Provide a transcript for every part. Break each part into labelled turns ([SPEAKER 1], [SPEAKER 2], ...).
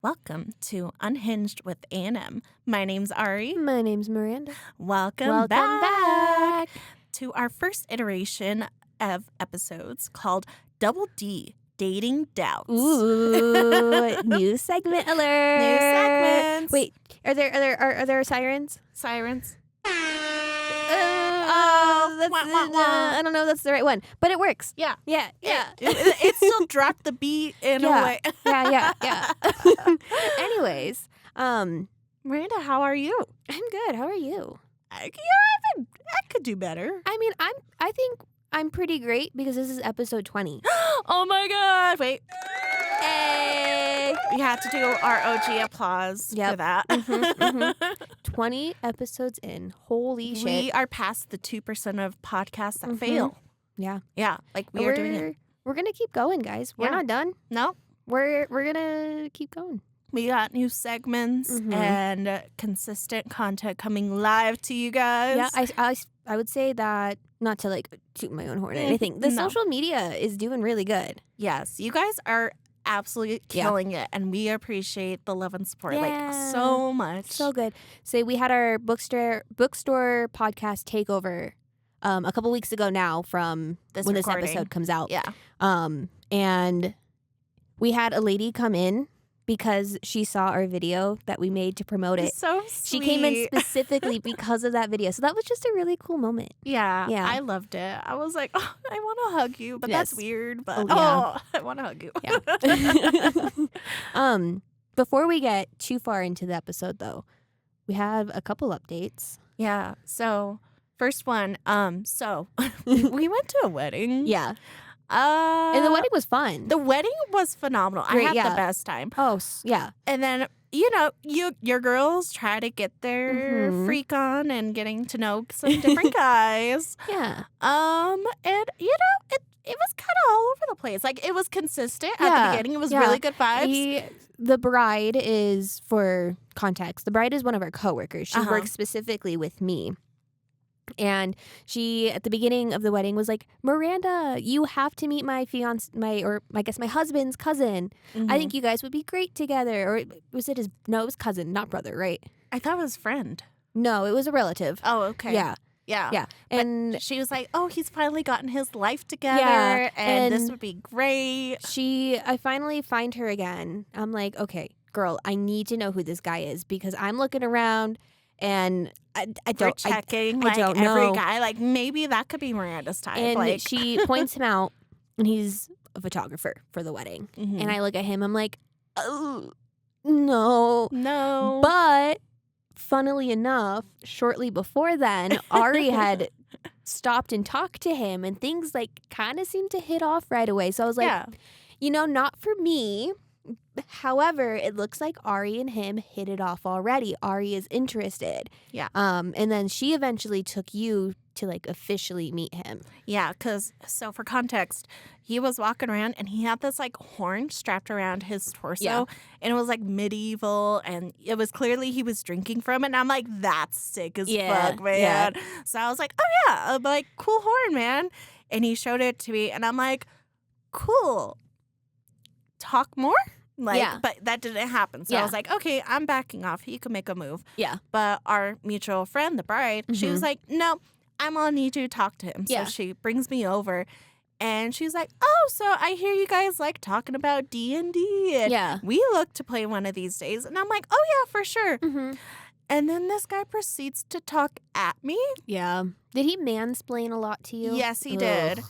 [SPEAKER 1] Welcome to Unhinged with A&M. My name's Ari.
[SPEAKER 2] My name's Miranda.
[SPEAKER 1] Welcome back to our first iteration of episodes called Double D, Dating Doubts.
[SPEAKER 2] Ooh, new segment alert.
[SPEAKER 1] New segments.
[SPEAKER 2] Wait, are there sirens?
[SPEAKER 1] Sirens.
[SPEAKER 2] I don't know if that's the right one, but it works.
[SPEAKER 1] Yeah.
[SPEAKER 2] It
[SPEAKER 1] still dropped the beat in a way.
[SPEAKER 2] yeah. Anyways,
[SPEAKER 1] Miranda, how are you?
[SPEAKER 2] I'm good. How are you?
[SPEAKER 1] I could do better.
[SPEAKER 2] I mean, I think I'm pretty great because this is episode 20.
[SPEAKER 1] Oh my God. Wait.
[SPEAKER 2] Hey.
[SPEAKER 1] We have to do our OG applause for that.
[SPEAKER 2] 20 episodes in. Holy shit.
[SPEAKER 1] We are past the 2% of podcasts that fail.
[SPEAKER 2] Yeah.
[SPEAKER 1] Yeah. Like we're doing it.
[SPEAKER 2] We're going to keep going, guys. We're not done.
[SPEAKER 1] No.
[SPEAKER 2] We're going to keep going.
[SPEAKER 1] We got new segments and consistent content coming live to you guys.
[SPEAKER 2] Yeah, I would say that, not to like toot my own horn or anything, the social media is doing really good.
[SPEAKER 1] Yes, you guys are absolutely killing it, and we appreciate the love and support like so much.
[SPEAKER 2] So good. So we had our bookstore podcast takeover a couple weeks ago now from when this episode comes out.
[SPEAKER 1] Yeah.
[SPEAKER 2] And we had a lady come in because she saw our video that we made to promote it.
[SPEAKER 1] So sweet.
[SPEAKER 2] She came in specifically because of that video. So that was just a really cool moment.
[SPEAKER 1] Yeah. I loved it. I was like, oh, I want to hug you, but that's weird. But I want to hug you.
[SPEAKER 2] Yeah. Before we get too far into the episode, though, we have a couple updates.
[SPEAKER 1] Yeah. So first one. So we went to a wedding.
[SPEAKER 2] Yeah. And the wedding was fun.
[SPEAKER 1] The wedding was phenomenal.
[SPEAKER 2] Great,
[SPEAKER 1] I had the best time.
[SPEAKER 2] Oh, yeah.
[SPEAKER 1] And then, your girls try to get their freak on and getting to know some different guys.
[SPEAKER 2] Yeah.
[SPEAKER 1] And, it was kind of all over the place. Like, it was consistent at the beginning. It was really good vibes.
[SPEAKER 2] The bride is, for context, the bride is one of our coworkers. She works specifically with me. And she, at the beginning of the wedding, was like, Miranda, you have to meet my my husband's cousin. I think you guys would be great together. Or was it it was cousin, not brother, right?
[SPEAKER 1] I thought it was friend.
[SPEAKER 2] No, it was a relative.
[SPEAKER 1] Oh, okay.
[SPEAKER 2] Yeah.
[SPEAKER 1] And she was like, oh, he's finally gotten his life together. And this would be great.
[SPEAKER 2] I finally find her again. I'm like, okay, girl, I need to know who this guy is because I'm looking around. And I don't
[SPEAKER 1] checking
[SPEAKER 2] I don't know
[SPEAKER 1] every guy. Like maybe that could be Miranda's type.
[SPEAKER 2] And she points him out, and he's a photographer for the wedding. And I look at him. I'm like, oh no. But funnily enough, shortly before then, Ari had stopped and talked to him, and things like kind of seemed to hit off right away. So I was like, not for me. However, it looks like Ari and him hit it off already. Ari is interested.
[SPEAKER 1] Yeah.
[SPEAKER 2] And then she eventually took you to like officially meet him.
[SPEAKER 1] Yeah, so for context, he was walking around and he had this like horn strapped around his torso and it was like medieval and it was clearly he was drinking from it. And I'm like, that's sick as fuck, man. Yeah. So I was like, oh yeah, like cool horn, man. And he showed it to me and I'm like, cool. Talk more? But that didn't happen. So I was like, okay, I'm backing off. You can make a move.
[SPEAKER 2] Yeah.
[SPEAKER 1] But our mutual friend, the bride, she was like, no, I'm going to need you to talk to him. So she brings me over and she's like, oh, so I hear you guys like talking about D&D. And we look to play one of these days. And I'm like, oh yeah, for sure. And then this guy proceeds to talk at me.
[SPEAKER 2] Yeah. Did he mansplain a lot to you?
[SPEAKER 1] Yes, he did.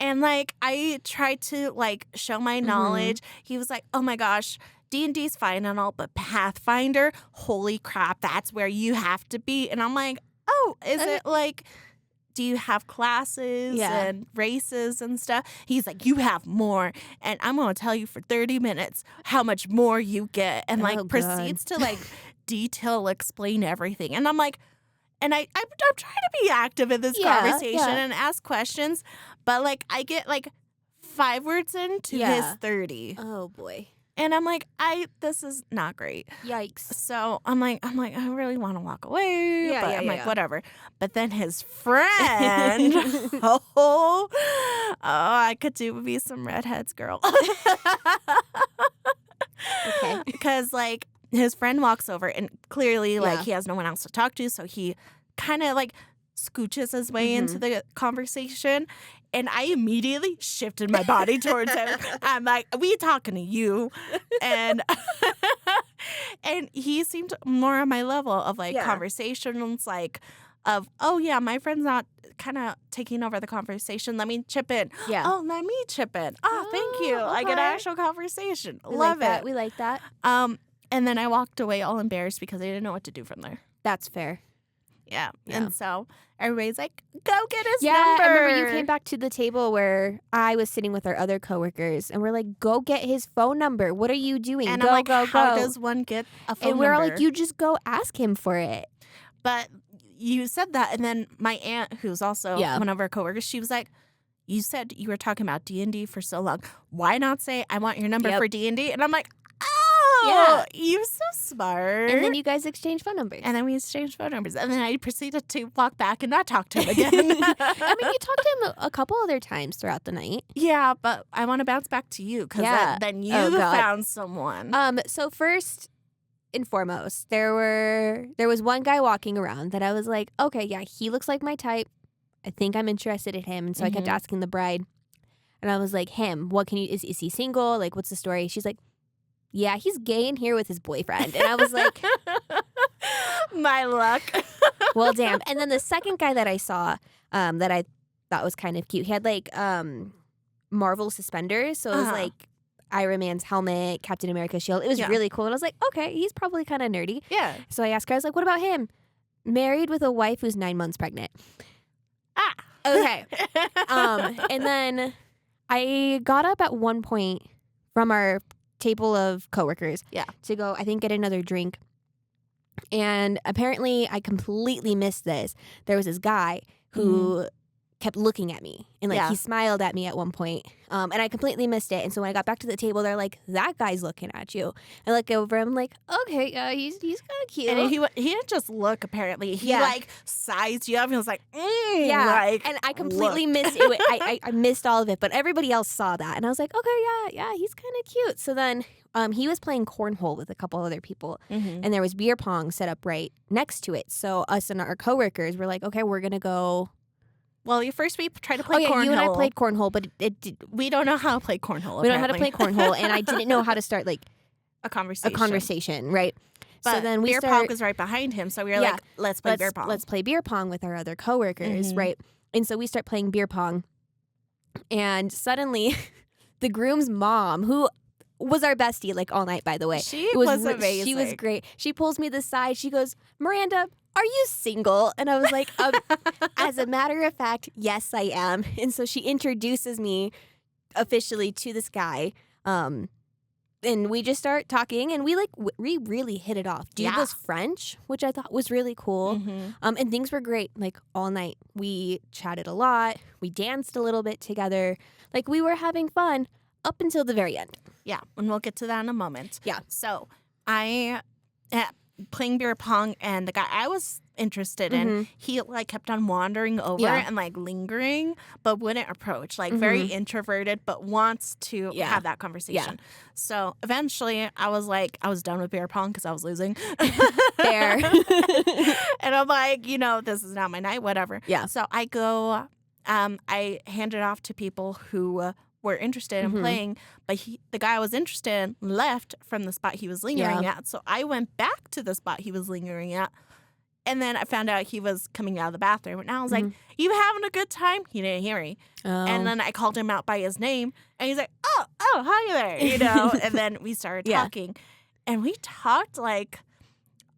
[SPEAKER 1] And, like, I tried to, like, show my knowledge. He was like, oh, my gosh, D&D's fine and all, but Pathfinder, holy crap, that's where you have to be. And I'm like, oh, is it, like, do you have classes and races and stuff? He's like, you have more. And I'm going to tell you for 30 minutes how much more you get. And, like, proceeds to, like, detail explain everything. And I'm like, and I'm trying to be active in this conversation and ask questions. But, like, I get, like, 5 words into his 30.
[SPEAKER 2] Oh, boy.
[SPEAKER 1] And I'm like, this is not great.
[SPEAKER 2] Yikes.
[SPEAKER 1] So I'm like, I really want to walk away. I'm like, whatever. But then his friend, I could do be some redheads, girl.
[SPEAKER 2] Okay.
[SPEAKER 1] Because, like, his friend walks over and clearly, like,
[SPEAKER 2] Yeah.
[SPEAKER 1] he has no one else to talk to. So he kind of, like, scooches his way into the conversation. And I immediately shifted my body towards him. I'm like, we talking to you. And and he seemed more on my level of, like,
[SPEAKER 2] Yeah.
[SPEAKER 1] conversations, like, of, oh, yeah, my friend's not kind of taking over the conversation. Let me chip in.
[SPEAKER 2] Yeah.
[SPEAKER 1] Oh, let me chip in. Oh, thank you. Like an
[SPEAKER 2] okay.
[SPEAKER 1] actual conversation.
[SPEAKER 2] We
[SPEAKER 1] Love
[SPEAKER 2] like that.
[SPEAKER 1] it.
[SPEAKER 2] We like that.
[SPEAKER 1] And then I walked away all embarrassed because I didn't know what to do from there.
[SPEAKER 2] That's fair.
[SPEAKER 1] Yeah.
[SPEAKER 2] Yeah.
[SPEAKER 1] And so everybody's like, go get his
[SPEAKER 2] Yeah,
[SPEAKER 1] number.
[SPEAKER 2] I remember you came back to the table where I was sitting with our other coworkers, and we're like, go get his phone number. What are you doing?
[SPEAKER 1] And
[SPEAKER 2] go,
[SPEAKER 1] I'm like,
[SPEAKER 2] go,
[SPEAKER 1] how
[SPEAKER 2] go.
[SPEAKER 1] does one get a phone
[SPEAKER 2] And we're all
[SPEAKER 1] number?
[SPEAKER 2] like, you just go ask him for it.
[SPEAKER 1] But you said that, and then my aunt, who's also one of our coworkers, she was like, you said you were talking about D&D for so long. Why not say, I want your number for D&D? And I'm like, oh, you're so smart.
[SPEAKER 2] And then you guys exchange phone numbers.
[SPEAKER 1] And then we exchanged phone numbers. And then I proceeded to walk back and not talk to him again.
[SPEAKER 2] I mean, you talked to him a couple other times throughout the night.
[SPEAKER 1] Yeah, but I want to bounce back to you because then you found someone.
[SPEAKER 2] So first and foremost, there was one guy walking around that I was like, okay, yeah, he looks like my type. I think I'm interested in him. And so I kept asking the bride. And I was like, him, what can you, is he single? Like, what's the story? She's like, yeah, he's gay in here with his boyfriend. And I was like,
[SPEAKER 1] my luck.
[SPEAKER 2] well, damn. And then the second guy that I saw that I thought was kind of cute, he had like Marvel suspenders. So it was like Iron Man's helmet, Captain America's shield. It was really cool. And I was like, okay, he's probably kind of nerdy.
[SPEAKER 1] Yeah.
[SPEAKER 2] So I asked her, I was like, what about him? Married with a wife who's 9 months pregnant.
[SPEAKER 1] Ah.
[SPEAKER 2] Okay. And then I got up at one point from our table of coworkers to go, I think, get another drink. And apparently I completely missed this. There was this guy who kept looking at me and like he smiled at me at one point. And I completely missed it. And so when I got back to the table, they're like, that guy's looking at you. I look over, I'm like, okay, he's kind of cute.
[SPEAKER 1] And he didn't just look, apparently. He like sized you up and was like,
[SPEAKER 2] like, and I completely missed it. I missed all of it, but everybody else saw that. And I was like, okay, yeah, he's kind of cute. So then he was playing cornhole with a couple other people, and there was beer pong set up right next to it. So us and our coworkers were like, okay, we're going to go.
[SPEAKER 1] Well, first we tried to play cornhole.
[SPEAKER 2] You and I played cornhole, but
[SPEAKER 1] we don't know how to play cornhole.
[SPEAKER 2] We don't know how to play cornhole, and I didn't know how to start like
[SPEAKER 1] a conversation,
[SPEAKER 2] right?
[SPEAKER 1] But
[SPEAKER 2] so then
[SPEAKER 1] beer pong was right behind him, so we were like, let's play beer pong.
[SPEAKER 2] Let's play beer pong with our other coworkers, right? And so we start playing beer pong, and suddenly the groom's mom, who was our bestie like all night, by the way.
[SPEAKER 1] She was amazing.
[SPEAKER 2] She was great. She pulls me to the side. She goes, Miranda, are you single? And I was like, as a matter of fact, yes, I am. And so she introduces me officially to this guy. And we just start talking, and we really hit it off. Dude was French, which I thought was really cool. And things were great, like all night. We chatted a lot. We danced a little bit together. Like we were having fun up until the very end.
[SPEAKER 1] Yeah, and we'll get to that in a moment.
[SPEAKER 2] Yeah.
[SPEAKER 1] So I playing beer pong, and the guy I was interested in, he like kept on wandering over and like lingering, but wouldn't approach. Like very introverted, but wants to have that conversation. So eventually, I was done with beer pong because I was losing.
[SPEAKER 2] Fair.
[SPEAKER 1] And I'm like, this is not my night. Whatever.
[SPEAKER 2] Yeah.
[SPEAKER 1] So I go. I hand it off to people who were interested in playing, but the guy I was interested in left from the spot he was lingering at. So I went back to the spot he was lingering at, and then I found out he was coming out of the bathroom. And I was like, you having a good time? He didn't hear me. And then I called him out by his name, and he's like, oh, hi there, and then we started talking. And we talked like,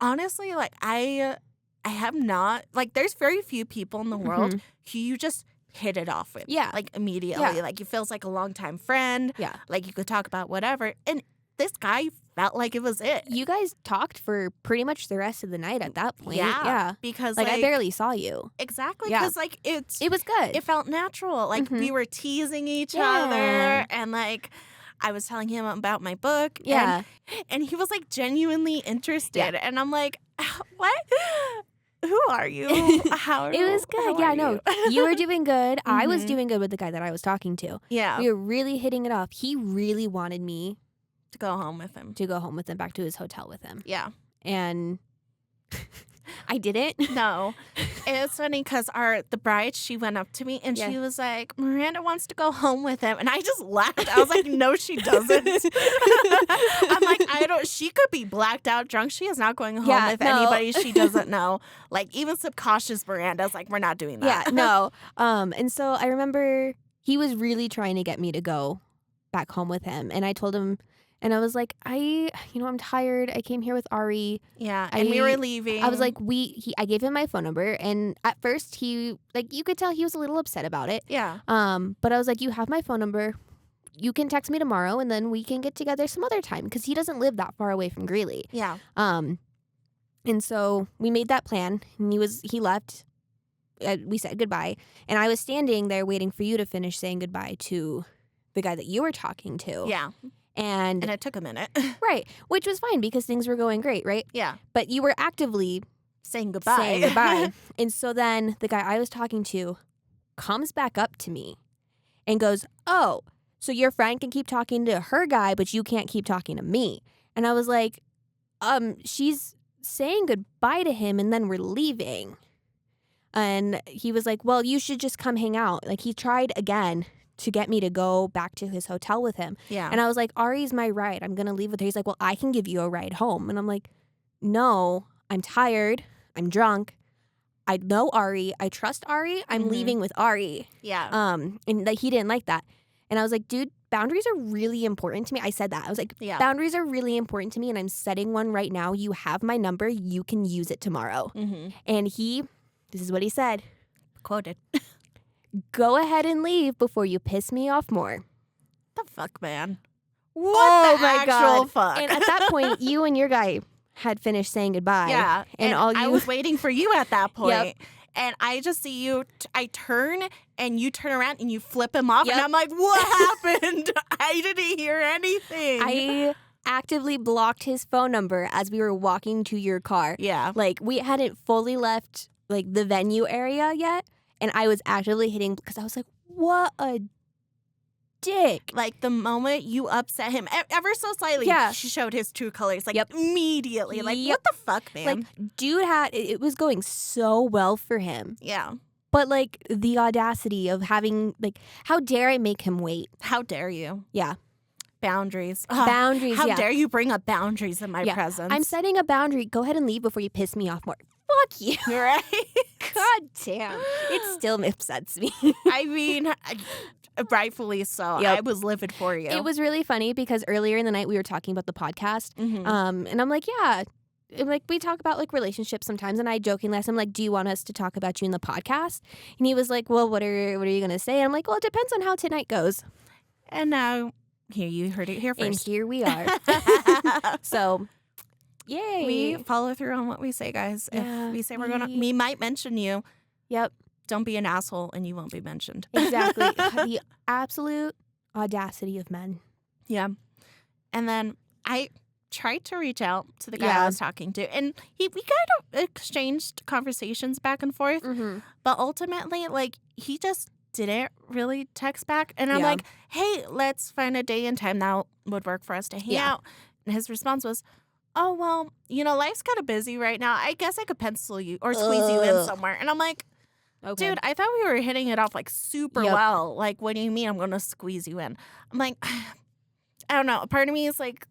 [SPEAKER 1] honestly, like I have not, like there's very few people in the world who you just hit it off with.
[SPEAKER 2] Yeah.
[SPEAKER 1] Like immediately.
[SPEAKER 2] Yeah.
[SPEAKER 1] Like it feels like a longtime friend.
[SPEAKER 2] Yeah.
[SPEAKER 1] Like you could talk about whatever. And this guy felt like it was it.
[SPEAKER 2] You guys talked for pretty much the rest of the night at that point.
[SPEAKER 1] Yeah. Because
[SPEAKER 2] like I barely saw you.
[SPEAKER 1] Exactly.
[SPEAKER 2] Yeah.
[SPEAKER 1] Because like it
[SPEAKER 2] was good.
[SPEAKER 1] It felt natural. Like we were teasing each other, and like I was telling him about my book.
[SPEAKER 2] Yeah.
[SPEAKER 1] And he was like genuinely interested. And I'm like, what? Who are you?
[SPEAKER 2] It was good. Yeah, no. You were doing good. I was
[SPEAKER 1] Mhm.
[SPEAKER 2] doing good with the guy that I was talking to.
[SPEAKER 1] Yeah.
[SPEAKER 2] We were really hitting it off. He really wanted me
[SPEAKER 1] To go home with him.
[SPEAKER 2] Back to his hotel with him.
[SPEAKER 1] Yeah.
[SPEAKER 2] And I didn't.
[SPEAKER 1] No. It was funny because the bride, she went up to me and she was like, Miranda wants to go home with him. And I just laughed. I was like, no, she doesn't. I'm like, she could be blacked out drunk. She is not going home with anybody she doesn't know. Like, even subconscious Miranda's like, we're not doing that.
[SPEAKER 2] Yeah, no. And so I remember he was really trying to get me to go back home with him. And I told him, and I was like, I'm tired. I came here with Ari.
[SPEAKER 1] Yeah, and we were leaving.
[SPEAKER 2] I was like, I gave him my phone number, and at first he, like, you could tell he was a little upset about it.
[SPEAKER 1] Yeah.
[SPEAKER 2] But I was like, you have my phone number. You can text me tomorrow, and then we can get together some other time, because he doesn't live that far away from Greeley.
[SPEAKER 1] Yeah.
[SPEAKER 2] And so we made that plan, and he left. We said goodbye, and I was standing there waiting for you to finish saying goodbye to the guy that you were talking to.
[SPEAKER 1] Yeah. And it took a minute.
[SPEAKER 2] Right. Which was fine because things were going great, right?
[SPEAKER 1] Yeah.
[SPEAKER 2] But you were actively
[SPEAKER 1] saying goodbye.
[SPEAKER 2] And so then the guy I was talking to comes back up to me and goes, oh, so your friend can keep talking to her guy, but you can't keep talking to me. And I was like, she's saying goodbye to him and then we're leaving. And he was like, well, you should just come hang out. Like, he tried again to get me to go back to his hotel with him.
[SPEAKER 1] Yeah.
[SPEAKER 2] And I was like, Ari's my ride. I'm going to leave with her. He's like, well, I can give you a ride home. And I'm like, no, I'm tired. I'm drunk. I know Ari. I trust Ari. I'm leaving with Ari.
[SPEAKER 1] Yeah.
[SPEAKER 2] And like, he didn't like that. And I was like, dude, boundaries are really important to me. I said that. I was like, boundaries are really important to me. And I'm setting one right now. You have my number. You can use it tomorrow. Mm-hmm. And this is what he said.
[SPEAKER 1] Quoted.
[SPEAKER 2] Go ahead and leave before you piss me off more.
[SPEAKER 1] The fuck, man? What the actual fuck?
[SPEAKER 2] And at that point, you and your guy had finished saying goodbye.
[SPEAKER 1] Yeah.
[SPEAKER 2] And
[SPEAKER 1] I was waiting for you at that point.
[SPEAKER 2] Yep.
[SPEAKER 1] And I just see you, I turn and you turn around and you flip him off. Yep. And I'm like, what happened? I didn't hear anything.
[SPEAKER 2] I actively blocked his phone number as we were walking to your car.
[SPEAKER 1] Yeah.
[SPEAKER 2] Like, we hadn't fully left like the venue area yet. And I was actively hitting because I was like, what a dick.
[SPEAKER 1] Like, the moment you upset him ever so slightly, she showed his true colors. Like, immediately. Like, what the fuck, man?
[SPEAKER 2] Like, dude it was going so well for him.
[SPEAKER 1] Yeah.
[SPEAKER 2] But, like, the audacity of having, like, how dare I make him wait?
[SPEAKER 1] How dare you?
[SPEAKER 2] Yeah.
[SPEAKER 1] Boundaries.
[SPEAKER 2] Boundaries,
[SPEAKER 1] How dare you bring up boundaries in my presence?
[SPEAKER 2] I'm setting a boundary. Go ahead and leave before you piss me off more. Fuck you.
[SPEAKER 1] Right?
[SPEAKER 2] God damn. It still upsets me.
[SPEAKER 1] I mean, rightfully so.
[SPEAKER 2] Yep.
[SPEAKER 1] I was livid for you.
[SPEAKER 2] It was really funny because earlier in the night we were talking about the podcast. Mm-hmm. And I'm like, yeah. Like, we talk about, like, relationships sometimes. And I jokingly asked him, like, do you want us to talk about you in the podcast? And he was like, well, what are you going to say? And I'm like, well, it depends on how tonight goes.
[SPEAKER 1] And now, here, you heard it here first.
[SPEAKER 2] And here we are. So... yay.
[SPEAKER 1] We follow through on what we say, guys.
[SPEAKER 2] Yeah,
[SPEAKER 1] if we say we're going to, we might mention you.
[SPEAKER 2] Yep.
[SPEAKER 1] Don't be an asshole and you won't be mentioned.
[SPEAKER 2] Exactly. The absolute audacity of men.
[SPEAKER 1] Yeah. And then I tried to reach out to the guy I was talking to, and we kind of exchanged conversations back and forth. Mm-hmm. But ultimately, like, he just didn't really text back. And I'm like, hey, let's find a day and time that would work for us to hang out. And his response was, oh, well, life's kind of busy right now. I guess I could pencil you or squeeze you in somewhere. And I'm like, dude, I thought we were hitting it off, like, super well. Like, what do you mean I'm going to squeeze you in? I'm like, I don't know. A part of me is, like,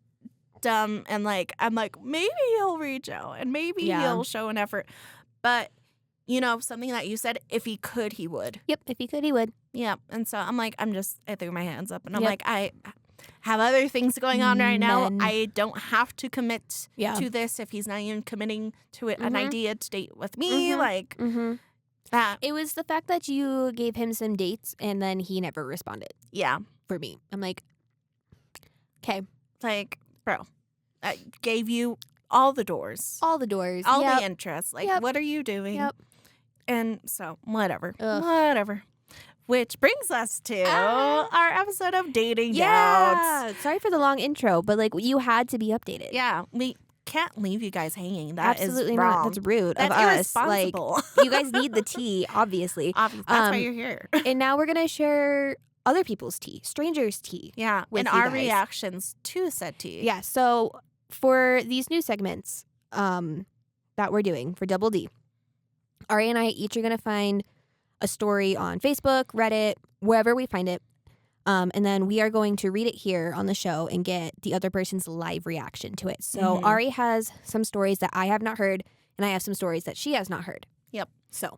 [SPEAKER 1] dumb. And, like, I'm like, maybe he'll reach out and maybe he'll show an effort. But, something that you said, if he could, he would.
[SPEAKER 2] Yep, if he could, he would.
[SPEAKER 1] Yeah. And so I'm like, I threw my hands up. And I'm like, I have other things going on right now. I don't have to commit to this if he's not even committing to it, an idea to date with me. Like, that.
[SPEAKER 2] It was the fact that you gave him some dates and then he never responded.
[SPEAKER 1] Yeah.
[SPEAKER 2] For me. I'm like, okay.
[SPEAKER 1] Like, bro, I gave you all the doors.
[SPEAKER 2] All the doors.
[SPEAKER 1] All the interests. Like, what are you doing?
[SPEAKER 2] Yep.
[SPEAKER 1] And so, whatever.
[SPEAKER 2] Ugh.
[SPEAKER 1] Whatever. Which brings us to our episode of Dating
[SPEAKER 2] Yeah.
[SPEAKER 1] Doubts.
[SPEAKER 2] Sorry for the long intro, but, like, you had to be updated.
[SPEAKER 1] Yeah. We can't leave you guys hanging. That
[SPEAKER 2] Absolutely
[SPEAKER 1] is wrong.
[SPEAKER 2] not. That's rude
[SPEAKER 1] That's
[SPEAKER 2] of us.
[SPEAKER 1] irresponsible.
[SPEAKER 2] Like, you guys need the tea, obviously.
[SPEAKER 1] That's why you're here.
[SPEAKER 2] And now we're going to share other people's tea, strangers' tea.
[SPEAKER 1] Yeah,
[SPEAKER 2] with
[SPEAKER 1] and
[SPEAKER 2] you
[SPEAKER 1] our
[SPEAKER 2] guys.
[SPEAKER 1] reactions to said tea.
[SPEAKER 2] Yeah, so for these new segments that we're doing for Double D, Ari and I each are going to find a story on Facebook, Reddit, wherever we find it. And then we are going to read it here on the show and get the other person's live reaction to it. So Ari has some stories that I have not heard, and I have some stories that she has not heard.
[SPEAKER 1] Yep.
[SPEAKER 2] So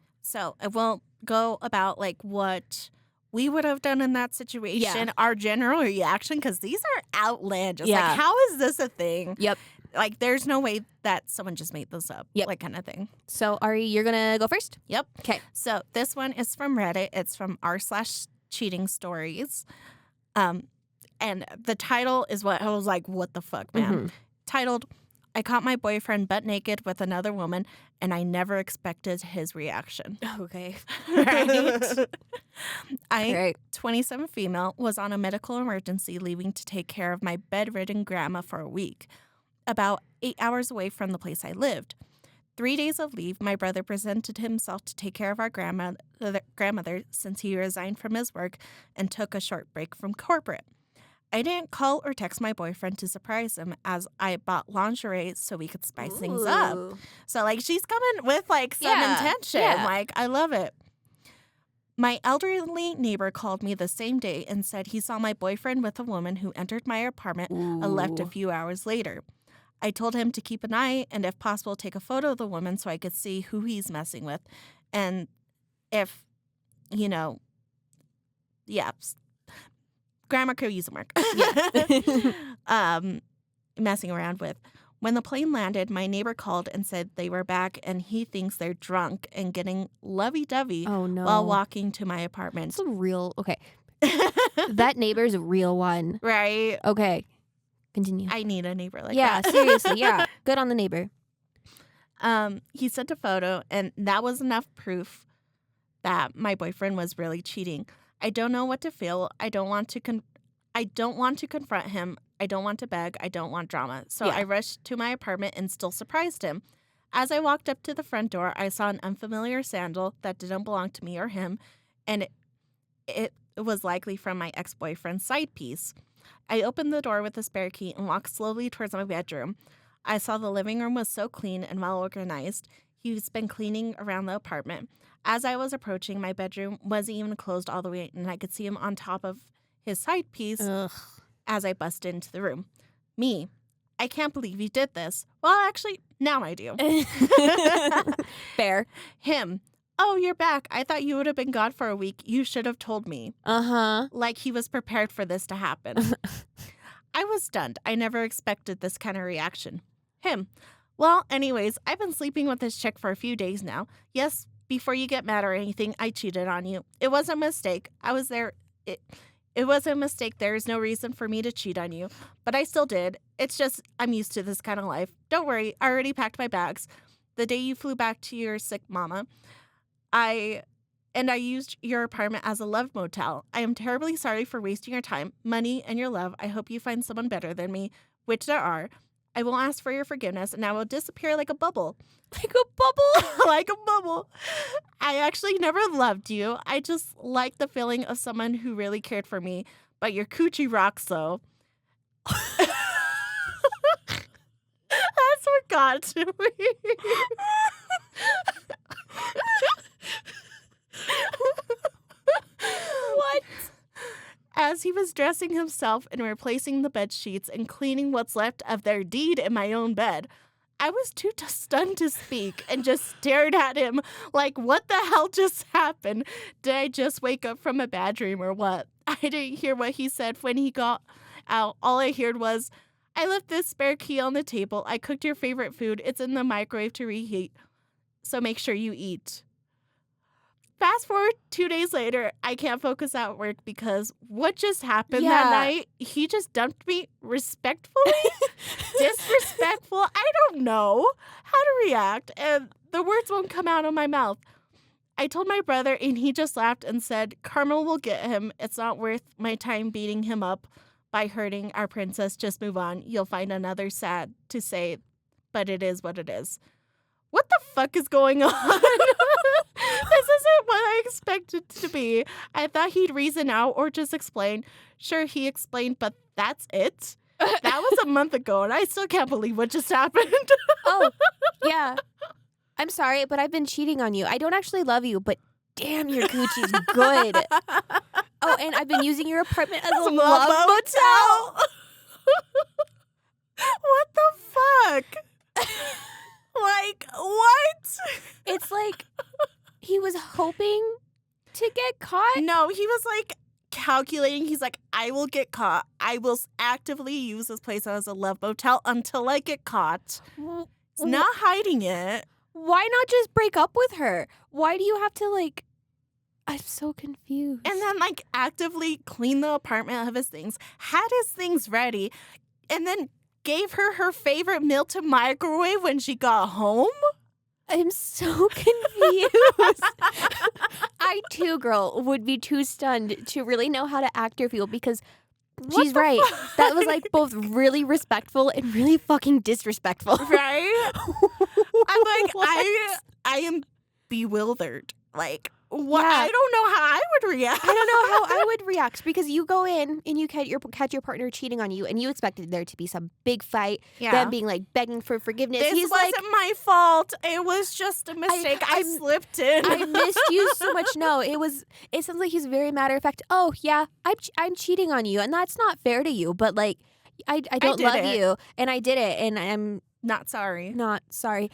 [SPEAKER 1] it won't go about like what we would have done in that situation, our general reaction, because these are outlandish.
[SPEAKER 2] Yeah.
[SPEAKER 1] Like, how is this a thing?
[SPEAKER 2] Yep.
[SPEAKER 1] Like, there's no way that someone just made this up.
[SPEAKER 2] Yep.
[SPEAKER 1] Like, kind of thing.
[SPEAKER 2] So Ari, you're going to go first?
[SPEAKER 1] Yep.
[SPEAKER 2] Okay.
[SPEAKER 1] So this one is from Reddit. It's from r/cheating stories. And the title is what I was like, what the fuck, man? Titled, I caught my boyfriend butt naked with another woman, and I never expected his reaction.
[SPEAKER 2] Okay.
[SPEAKER 1] Right? I,
[SPEAKER 2] Right.
[SPEAKER 1] 27 female, was on a medical emergency leaving to take care of my bedridden grandma for a week, about 8 hours away from the place I lived. 3 days of leave, my brother presented himself to take care of our grandmother since he resigned from his work and took a short break from corporate. I didn't call or text my boyfriend to surprise him as I bought lingerie so we could spice things up.
[SPEAKER 2] Ooh.
[SPEAKER 1] So, like, she's coming with, like, some
[SPEAKER 2] Yeah,
[SPEAKER 1] intention.
[SPEAKER 2] yeah.
[SPEAKER 1] Like, I love it. My elderly neighbor called me the same day and said he saw my boyfriend with a woman who entered my apartment and left a
[SPEAKER 2] Ooh.
[SPEAKER 1] few hours later. I told him to keep an eye and, if possible, take a photo of the woman so I could see who he's messing with. And if, you know, grammar could use some work. Messing around with. When the plane landed, my neighbor called and said they were back and he thinks they're drunk and getting lovey-dovey
[SPEAKER 2] Oh, no.
[SPEAKER 1] while walking to my apartment.
[SPEAKER 2] It's a real, okay. That neighbor's a real one.
[SPEAKER 1] Right?
[SPEAKER 2] Okay. Continue.
[SPEAKER 1] I need a neighbor like
[SPEAKER 2] Yeah,
[SPEAKER 1] that.
[SPEAKER 2] seriously. Yeah. Good on the neighbor.
[SPEAKER 1] He sent a photo, and that was enough proof that my boyfriend was really cheating. I don't know what to feel. I don't want to confront him. I don't want to beg. I don't want drama. So
[SPEAKER 2] Yeah.
[SPEAKER 1] I rushed to my apartment and still surprised him. As I walked up to the front door, I saw an unfamiliar sandal that didn't belong to me or him, and it was likely from my ex-boyfriend's side piece. I opened the door with a spare key and walked slowly towards my bedroom. I saw the living room was so clean and well organized. He's been cleaning around the apartment. As I was approaching, my bedroom wasn't even closed all the way, and I could see him on top of his side piece as I busted into the room. Me, I can't believe you did this. Well, actually, now I do.
[SPEAKER 2] Fair.
[SPEAKER 1] Him, oh, you're back. I thought you would have been gone for a week. You should have told me.
[SPEAKER 2] Uh-huh.
[SPEAKER 1] Like he was prepared for this to happen. I was stunned. I never expected this kind of reaction. Him, well, anyways, I've been sleeping with this chick for a few days now. Yes, before you get mad or anything, I cheated on you. It was a mistake. I was there. It was a mistake. There is no reason for me to cheat on you, but I still did. It's just I'm used to this kind of life. Don't worry. I already packed my bags. The day you flew back to your sick mama, I used your apartment as a love motel. I am terribly sorry for wasting your time, money, and your love. I hope you find someone better than me, which there are. I will ask for your forgiveness, and I will disappear like a bubble.
[SPEAKER 2] Like a bubble?
[SPEAKER 1] Like a bubble. I actually never loved you. I just like the feeling of someone who really cared for me. But your coochie rocks, though. That's what got to me.
[SPEAKER 2] What?
[SPEAKER 1] As he was dressing himself and replacing the bed sheets and cleaning what's left of their deed in my own bed, I was too stunned to speak and just stared at him like, what the hell just happened? Did I just wake up from a bad dream or what? I didn't hear what he said when he got out. All I heard was, I left this spare key on the table. I cooked your favorite food. It's in the microwave to reheat. So make sure you eat. Fast forward 2 days later, I can't focus at work because what just happened that night, he just dumped me respectfully, disrespectful. I don't know how to react, and the words won't come out of my mouth. I told my brother, and he just laughed and said, Karma will get him. It's not worth my time beating him up by hurting our princess. Just move on. You'll find another sad to say, but it is what it is. What the fuck is going on? This isn't what I expected to be. I thought he'd reason out or just explain. Sure, he explained, but that's it. That was a month ago, and I still can't believe what just happened.
[SPEAKER 2] Oh, yeah. I'm sorry, but I've been cheating on you. I don't actually love you, but damn, your coochie's good. Oh, and I've been using your apartment as a love motel.
[SPEAKER 1] What the fuck? Like, what?
[SPEAKER 2] It's like he was hoping to get caught.
[SPEAKER 1] No, he was like calculating. He's like, I will get caught. I will actively use this place as a love motel until I get caught. He's not hiding it.
[SPEAKER 2] Why not just break up with her? Why do you have to, like... I'm so confused.
[SPEAKER 1] And then, like, actively clean the apartment of his things, had his things ready, and then gave her her favorite meal to microwave when she got home?
[SPEAKER 2] I'm so confused. I, too, girl, would be too stunned to really know how to act or feel because she's right. That was, like, both really respectful and really fucking disrespectful.
[SPEAKER 1] Right? I'm like, I am bewildered. Like, what?
[SPEAKER 2] Yeah.
[SPEAKER 1] I don't know how I would react.
[SPEAKER 2] I don't know how I would react because you go in and you catch your partner cheating on you and you expected there to be some big fight, them being like begging for forgiveness.
[SPEAKER 1] This
[SPEAKER 2] He's
[SPEAKER 1] wasn't
[SPEAKER 2] like,
[SPEAKER 1] my fault. It was just a mistake. I slipped in.
[SPEAKER 2] I missed you so much. No, it sounds like he's very matter of fact. Oh yeah, I'm cheating on you and that's not fair to you. But like, I don't love you and I did it and I'm
[SPEAKER 1] not sorry.
[SPEAKER 2] Not sorry.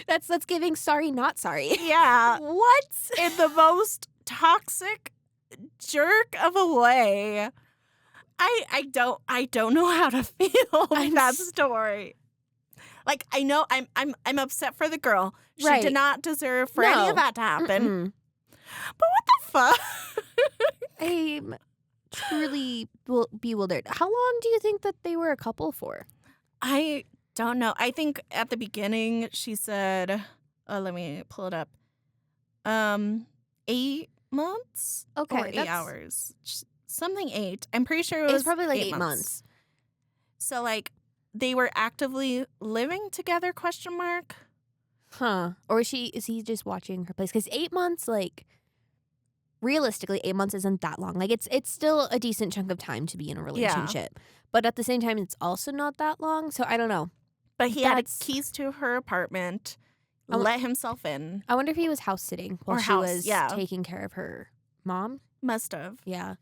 [SPEAKER 2] That's giving sorry, not sorry.
[SPEAKER 1] Yeah.
[SPEAKER 2] What?
[SPEAKER 1] In the most toxic jerk of a way. I don't know how to feel with that story. Like, I know I'm upset for the girl. She did not deserve for any of that to happen.
[SPEAKER 2] Mm-mm.
[SPEAKER 1] But what the fuck?
[SPEAKER 2] I'm truly bewildered. How long do you think that they were a couple for?
[SPEAKER 1] I don't know. I think at the beginning she said, let me pull it up. 8 months?
[SPEAKER 2] Okay.
[SPEAKER 1] Or 8 hours. Something 8. I'm pretty sure it was
[SPEAKER 2] probably like
[SPEAKER 1] 8
[SPEAKER 2] months.
[SPEAKER 1] So they were actively living together, question mark?
[SPEAKER 2] Huh. Or is he just watching her place? Because 8 months, like, realistically, 8 months isn't that long. Like, it's still a decent chunk of time to be in a relationship. Yeah. But at the same time, it's also not that long. So I don't know.
[SPEAKER 1] But he had keys to her apartment, let himself in.
[SPEAKER 2] I wonder if he was house sitting while she was taking care of her mom.
[SPEAKER 1] Must have.
[SPEAKER 2] Yeah.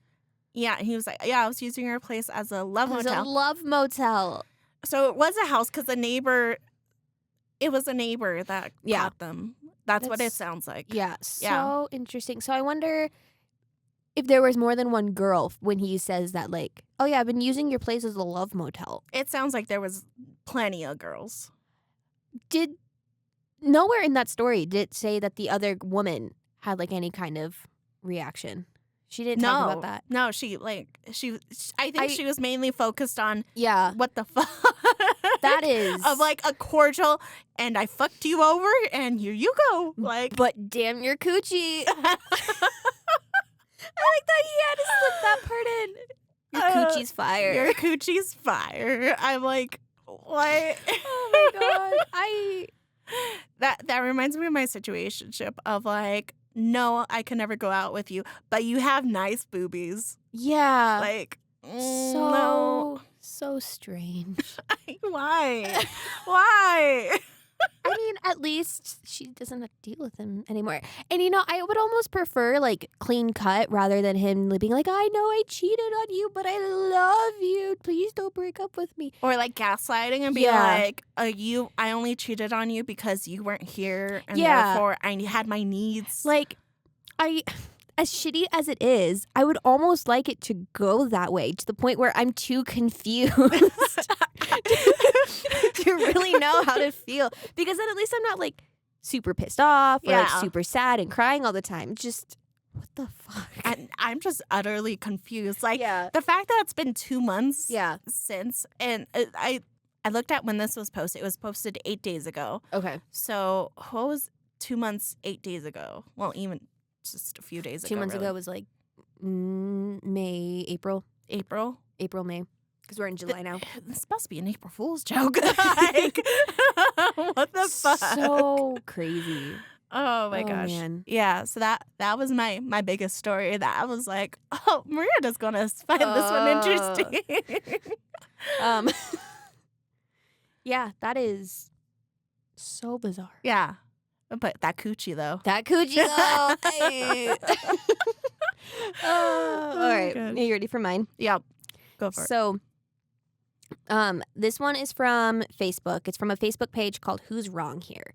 [SPEAKER 1] Yeah, and he was like, I was using her place as a love motel.
[SPEAKER 2] It was a love motel.
[SPEAKER 1] So it was a house because it was a neighbor that caught them. That's what it sounds like.
[SPEAKER 2] Yeah, so interesting. So I wonder if there was more than one girl when he says that, like, oh yeah, I've been using your place as a love motel.
[SPEAKER 1] It sounds like there was plenty of girls.
[SPEAKER 2] Nowhere in that story did it say that the other woman had like any kind of reaction. She didn't talk about that.
[SPEAKER 1] No, I think she was mainly focused on what the fuck.
[SPEAKER 2] That is
[SPEAKER 1] of like a cordial and I fucked you over and here you go. Like,
[SPEAKER 2] but damn your coochie. I like that he had to slip that part in. Your coochie's fire.
[SPEAKER 1] Your coochie's fire. I'm like, what?
[SPEAKER 2] Oh my god.
[SPEAKER 1] That reminds me of my situationship of like, no, I can never go out with you, but you have nice boobies.
[SPEAKER 2] Yeah.
[SPEAKER 1] Like, no.
[SPEAKER 2] So strange.
[SPEAKER 1] Why? Why?
[SPEAKER 2] I mean, at least she doesn't have to deal with him anymore. And, you know, I would almost prefer, like, clean cut rather than him being like, I know I cheated on you, but I love you. Please don't break up with me.
[SPEAKER 1] Or, like, gaslighting and be like, I only cheated on you because you weren't here, and therefore I had my needs.
[SPEAKER 2] Like, as shitty as it is, I would almost like it to go that way to the point where I'm too confused to really know how to feel. Because then at least I'm not like super pissed off or like super sad and crying all the time. Just, what the fuck?
[SPEAKER 1] And I'm just utterly confused. Like, the fact that it's been 2 months since, and I looked at when this was posted. It was posted 8 days ago.
[SPEAKER 2] Okay.
[SPEAKER 1] So what was 2 months, 8 days ago? Well, even just a few days ago.
[SPEAKER 2] 2 months ago was like May, April,
[SPEAKER 1] May.
[SPEAKER 2] Because we're in July now.
[SPEAKER 1] This must be an April Fool's joke. Like, What the fuck?
[SPEAKER 2] So crazy.
[SPEAKER 1] Oh my gosh.
[SPEAKER 2] Man.
[SPEAKER 1] Yeah, so that was my biggest story that I was like, oh, Miranda's gonna find this one interesting.
[SPEAKER 2] Yeah, that is so bizarre.
[SPEAKER 1] Yeah. But that coochie though.
[SPEAKER 2] That coochie though. Hey. All right.
[SPEAKER 1] gosh.
[SPEAKER 2] Are you ready for mine?
[SPEAKER 1] Yep. Go for it.
[SPEAKER 2] So, this one is from Facebook. It's from a Facebook page called Who's Wrong Here?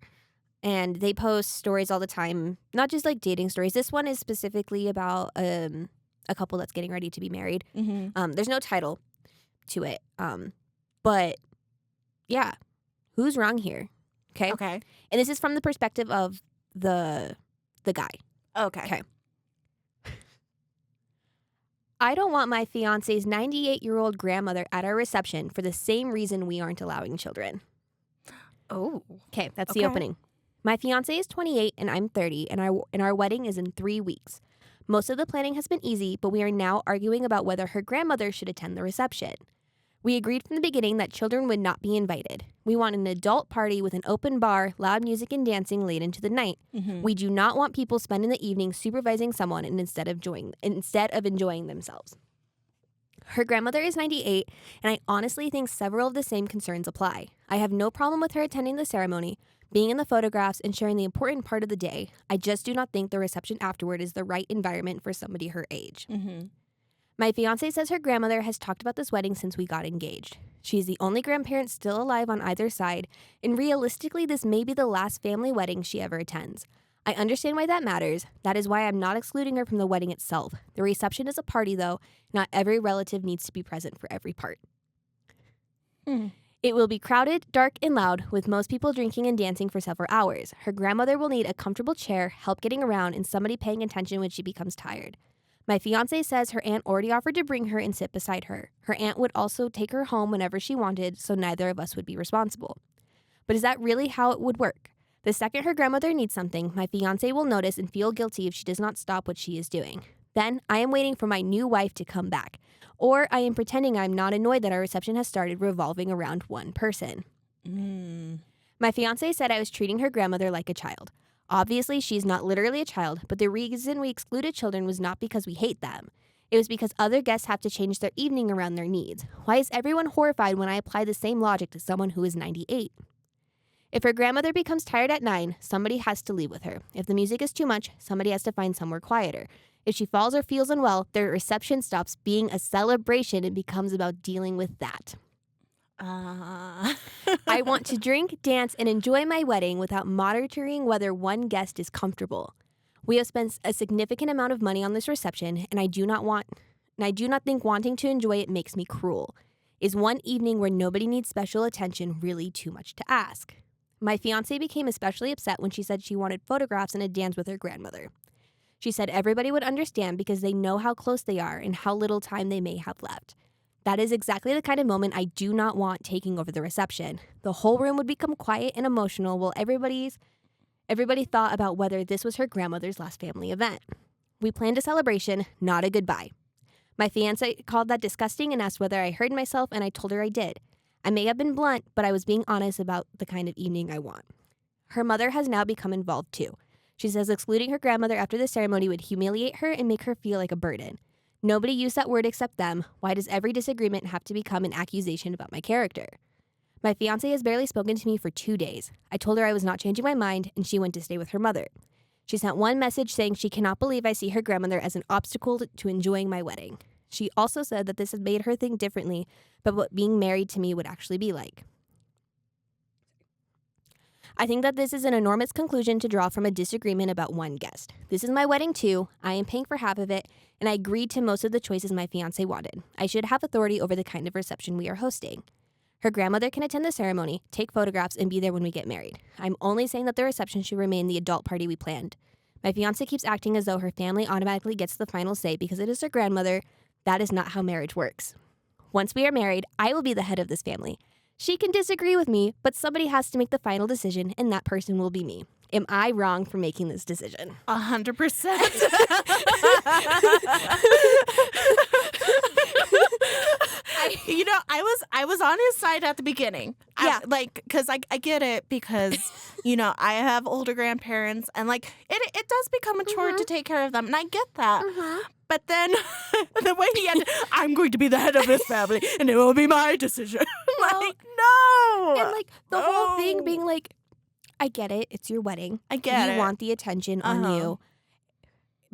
[SPEAKER 2] And they post stories all the time, not just like dating stories. This one is specifically about a couple that's getting ready to be married.
[SPEAKER 1] Mm-hmm.
[SPEAKER 2] There's no title to it. But yeah, who's wrong here? Okay.
[SPEAKER 1] Okay.
[SPEAKER 2] And this is from the perspective of the guy.
[SPEAKER 1] Okay.
[SPEAKER 2] Okay. I don't want my fiance's 98-year-old grandmother at our reception for the same reason we aren't allowing children.
[SPEAKER 1] Oh.
[SPEAKER 2] Okay, that's the opening. My fiance is 28 and I'm 30, and our wedding is in 3 weeks. Most of the planning has been easy, but we are now arguing about whether her grandmother should attend the reception. We agreed from the beginning that children would not be invited. We want an adult party with an open bar, loud music and dancing late into the night.
[SPEAKER 1] Mm-hmm.
[SPEAKER 2] We do not want people spending the evening supervising someone and instead of enjoying themselves. Her grandmother is 98, and I honestly think several of the same concerns apply. I have no problem with her attending the ceremony, being in the photographs, and sharing the important part of the day. I just do not think the reception afterward is the right environment for somebody her age.
[SPEAKER 1] Mm-hmm.
[SPEAKER 2] My fiance says her grandmother has talked about this wedding since we got engaged. She is the only grandparent still alive on either side, and realistically, this may be the last family wedding she ever attends. I understand why that matters. That is why I'm not excluding her from the wedding itself. The reception is a party, though. Not every relative needs to be present for every part. It will be crowded, dark, and loud, with most people drinking and dancing for several hours. Her grandmother will need a comfortable chair, help getting around, and somebody paying attention when she becomes tired. My fiance says her aunt already offered to bring her and sit beside her. Her aunt would also take her home whenever she wanted, so neither of us would be responsible. But is that really how it would work? The second her grandmother needs something, my fiance will notice and feel guilty if she does not stop what she is doing. Then I am waiting for my new wife to come back. Or I am pretending I'm not annoyed that our reception has started revolving around one person. My fiance said I was treating her grandmother like a child. Obviously, she's not literally a child, but the reason we excluded children was not because we hate them. It was because other guests have to change their evening around their needs. Why is everyone horrified when I apply the same logic to someone who is 98? If her grandmother becomes tired at 9, somebody has to leave with her. If the music is too much, somebody has to find somewhere quieter. If she falls or feels unwell, their reception stops being a celebration and becomes about dealing with that. I want to drink, dance, and enjoy my wedding without monitoring whether one guest is comfortable. We have spent a significant amount of money on this reception, and I do not think wanting to enjoy it makes me cruel. Is one evening where nobody needs special attention really too much to ask? My fiance became especially upset when she said she wanted photographs and a dance with her grandmother. She said everybody would understand because they know how close they are and how little time they may have left. That is exactly the kind of moment I do not want taking over the reception. The whole room would become quiet and emotional while everybody thought about whether this was her grandmother's last family event. We planned a celebration, not a goodbye. My fiancé called that disgusting and asked whether I heard myself, and I told her I did. I may have been blunt, but I was being honest about the kind of evening I want. Her mother has now become involved too. She says excluding her grandmother after the ceremony would humiliate her and make her feel like a burden. Nobody used that word except them. Why does every disagreement have to become an accusation about my character? My fiancé has barely spoken to me for 2 days. I told her I was not changing my mind, and she went to stay with her mother. She sent one message saying she cannot believe I see her grandmother as an obstacle to enjoying my wedding. She also said that this has made her think differently about what being married to me would actually be like. I think that this is an enormous conclusion to draw from a disagreement about one guest. This is my wedding too. I am paying for half of it, and I agreed to most of the choices my fiancé wanted. I should have authority over the kind of reception we are hosting. Her grandmother can attend the ceremony, take photographs, and be there when we get married. I'm only saying that the reception should remain the adult party we planned. My fiancé keeps acting as though her family automatically gets the final say because it is her grandmother. That is not how marriage works. Once we are married, I will be the head of this family. She can disagree with me, but somebody has to make the final decision, and that person will be me. Am I wrong for making this decision?
[SPEAKER 1] 100%. I was on his side at the beginning.
[SPEAKER 2] Yeah.
[SPEAKER 1] Because I get it because, I have older grandparents and, it does become a chore to take care of them. And I get that. But then the way he ended, I'm going to be the head of this family and it will be my decision. No.
[SPEAKER 2] And, the whole thing being I get it. It's your wedding.
[SPEAKER 1] I get it.
[SPEAKER 2] You want the attention on you.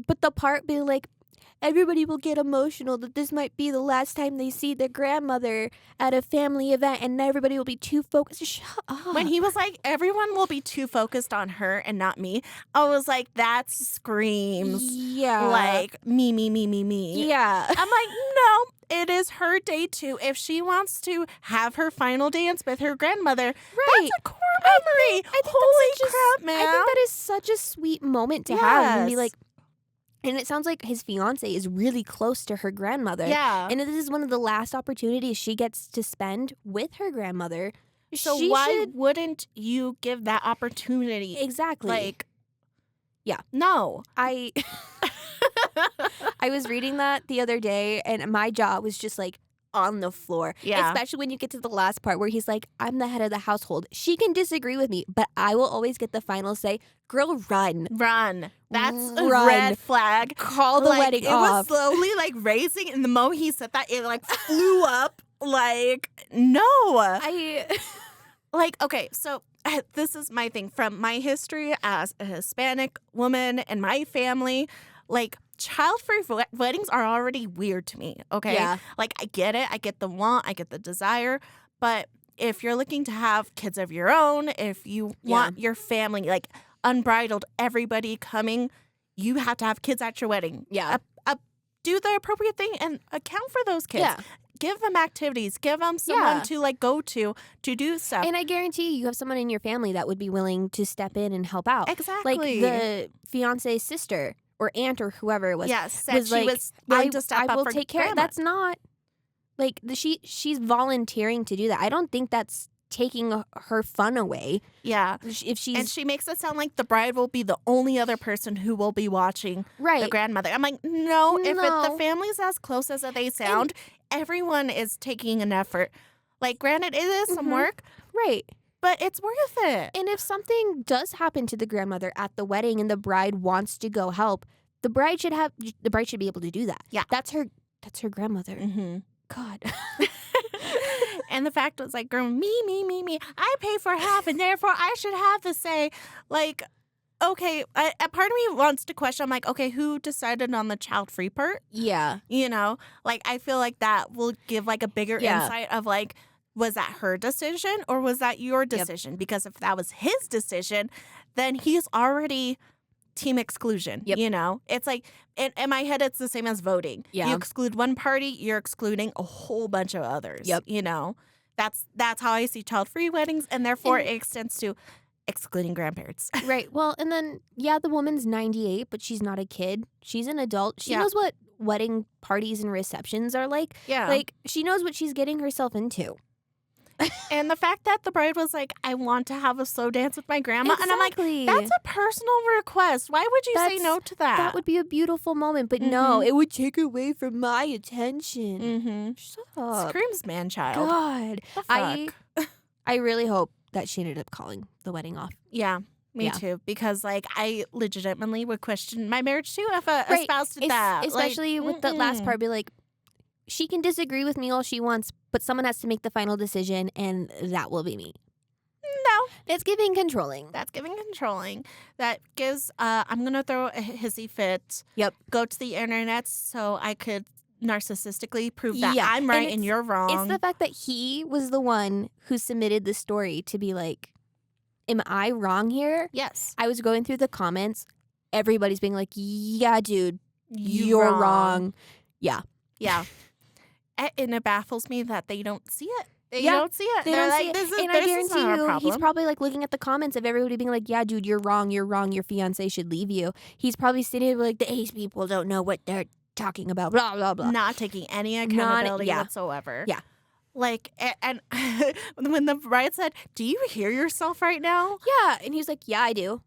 [SPEAKER 2] But the part being everybody will get emotional that this might be the last time they see their grandmother at a family event and everybody will be too focused. Shut up.
[SPEAKER 1] When he was like, everyone will be too focused on her and not me, I was like, that screams me, me, me, me, me.
[SPEAKER 2] Yeah.
[SPEAKER 1] I'm like, no, it is her day too. If she wants to have her final dance with her grandmother, that's a core memory.
[SPEAKER 2] I think
[SPEAKER 1] Holy crap, man.
[SPEAKER 2] I think that is such a sweet moment to have and be like, and it sounds like his fiance is really close to her grandmother.
[SPEAKER 1] Yeah.
[SPEAKER 2] And this is one of the last opportunities she gets to spend with her grandmother.
[SPEAKER 1] So why wouldn't you give that opportunity?
[SPEAKER 2] Exactly. Yeah.
[SPEAKER 1] No.
[SPEAKER 2] I was reading that the other day and my jaw was just on the floor.
[SPEAKER 1] Yeah.
[SPEAKER 2] Especially when you get to the last part where he's like, I'm the head of the household. She can disagree with me, but I will always get the final say. Girl, run.
[SPEAKER 1] Run. That's a red flag.
[SPEAKER 2] Call the wedding off.
[SPEAKER 1] It was slowly raising, and the moment he said that, it flew up. No. Okay, so this is my thing. From my history as a Hispanic woman and my family, child-free weddings are already weird to me, okay?
[SPEAKER 2] Yeah.
[SPEAKER 1] I get it. I get the want. I get the desire. But if you're looking to have kids of your own, if you want your family, unbridled, everybody coming, you have to have kids at your wedding.
[SPEAKER 2] Yeah.
[SPEAKER 1] Do the appropriate thing and account for those kids.
[SPEAKER 2] Yeah.
[SPEAKER 1] Give them activities. Give them someone to go to do stuff.
[SPEAKER 2] And I guarantee you have someone in your family that would be willing to step in and help out.
[SPEAKER 1] Exactly.
[SPEAKER 2] The fiance's sister or aunt or whoever it was.
[SPEAKER 1] Yes, said she was willing to step up for
[SPEAKER 2] I will take care. That's not she's volunteering to do that. I don't think that's taking her fun away.
[SPEAKER 1] Yeah. And she makes it sound like the bride will be the only other person who will be watching the grandmother. I'm like, no. If the family's as close as they sound, everyone is taking an effort. Granted, it is some work.
[SPEAKER 2] Right.
[SPEAKER 1] But it's worth it.
[SPEAKER 2] And if something does happen to the grandmother at the wedding and the bride wants to go help, the bride should be able to do that.
[SPEAKER 1] Yeah.
[SPEAKER 2] That's her grandmother.
[SPEAKER 1] Mm-hmm.
[SPEAKER 2] God.
[SPEAKER 1] And the fact was girl, me. I pay for half and therefore I should have to say, okay, a part of me wants to question, I'm like, okay, who decided on the child-free part?
[SPEAKER 2] Yeah.
[SPEAKER 1] I feel like that will give a bigger insight of was that her decision or was that your decision? Yep. Because if that was his decision, then he's already team exclusion.
[SPEAKER 2] Yep.
[SPEAKER 1] It's in my head, it's the same as voting.
[SPEAKER 2] Yeah.
[SPEAKER 1] You exclude one party, you're excluding a whole bunch of others.
[SPEAKER 2] Yep.
[SPEAKER 1] That's how I see child-free weddings, and therefore it extends to excluding grandparents.
[SPEAKER 2] Right. Well, and then, the woman's 98, but she's not a kid. She's an adult. She knows what wedding parties and receptions are like.
[SPEAKER 1] Yeah.
[SPEAKER 2] She knows what she's getting herself into.
[SPEAKER 1] And the fact that the bride was like, I want to have a slow dance with my grandma.
[SPEAKER 2] Exactly.
[SPEAKER 1] And I'm like, that's a personal request. Why would you say no to that?
[SPEAKER 2] That would be a beautiful moment. But no, it would take away from my attention.
[SPEAKER 1] Mm-hmm.
[SPEAKER 2] Shut up.
[SPEAKER 1] Screams man-child.
[SPEAKER 2] God.
[SPEAKER 1] The fuck?
[SPEAKER 2] I really hope that she ended up calling the wedding off.
[SPEAKER 1] Yeah. Me too, because I legitimately would question my marriage too if a spouse did that.
[SPEAKER 2] Especially with the last part, be like, she can disagree with me all she wants, but someone has to make the final decision, and that will be me.
[SPEAKER 1] No.
[SPEAKER 2] It's giving controlling.
[SPEAKER 1] That's giving controlling. That gives, I'm going to throw a hissy fit.
[SPEAKER 2] Yep.
[SPEAKER 1] Go to the internet so I could narcissistically prove that I'm right and you're wrong.
[SPEAKER 2] It's the fact that he was the one who submitted the story to be like, am I wrong here?
[SPEAKER 1] Yes.
[SPEAKER 2] I was going through the comments. Everybody's being like, yeah, dude, you're wrong. Yeah.
[SPEAKER 1] Yeah. And it baffles me that they don't see it. They don't see it.
[SPEAKER 2] They're
[SPEAKER 1] like,
[SPEAKER 2] see
[SPEAKER 1] this is,
[SPEAKER 2] and
[SPEAKER 1] this
[SPEAKER 2] I guarantee
[SPEAKER 1] is not
[SPEAKER 2] you,
[SPEAKER 1] our problem.
[SPEAKER 2] he's probably looking at the comments of everybody being like, yeah, dude, you're wrong, your fiance should leave you. He's probably sitting there like, the Ace people don't know what they're talking about, blah, blah, blah.
[SPEAKER 1] Not taking any accountability whatsoever.
[SPEAKER 2] Yeah.
[SPEAKER 1] And when the bride said, do you hear yourself right now?
[SPEAKER 2] Yeah. And he's like, yeah, I do.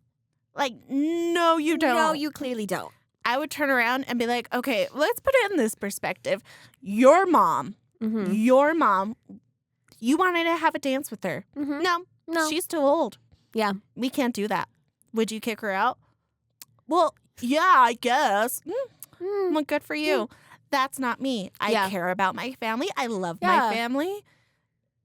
[SPEAKER 1] No, you don't.
[SPEAKER 2] No, you clearly don't.
[SPEAKER 1] I would turn around and be like, okay, let's put it in this perspective. Your mom
[SPEAKER 2] Mm-hmm.
[SPEAKER 1] Your mom, you wanted to have a dance with her.
[SPEAKER 2] Mm-hmm.
[SPEAKER 1] No, she's too old.
[SPEAKER 2] Yeah.
[SPEAKER 1] We can't do that. Would you kick her out? Well, yeah, I guess. Well, good for you. That's not me. I
[SPEAKER 2] Yeah.
[SPEAKER 1] care about my family. I love
[SPEAKER 2] Yeah.
[SPEAKER 1] my family.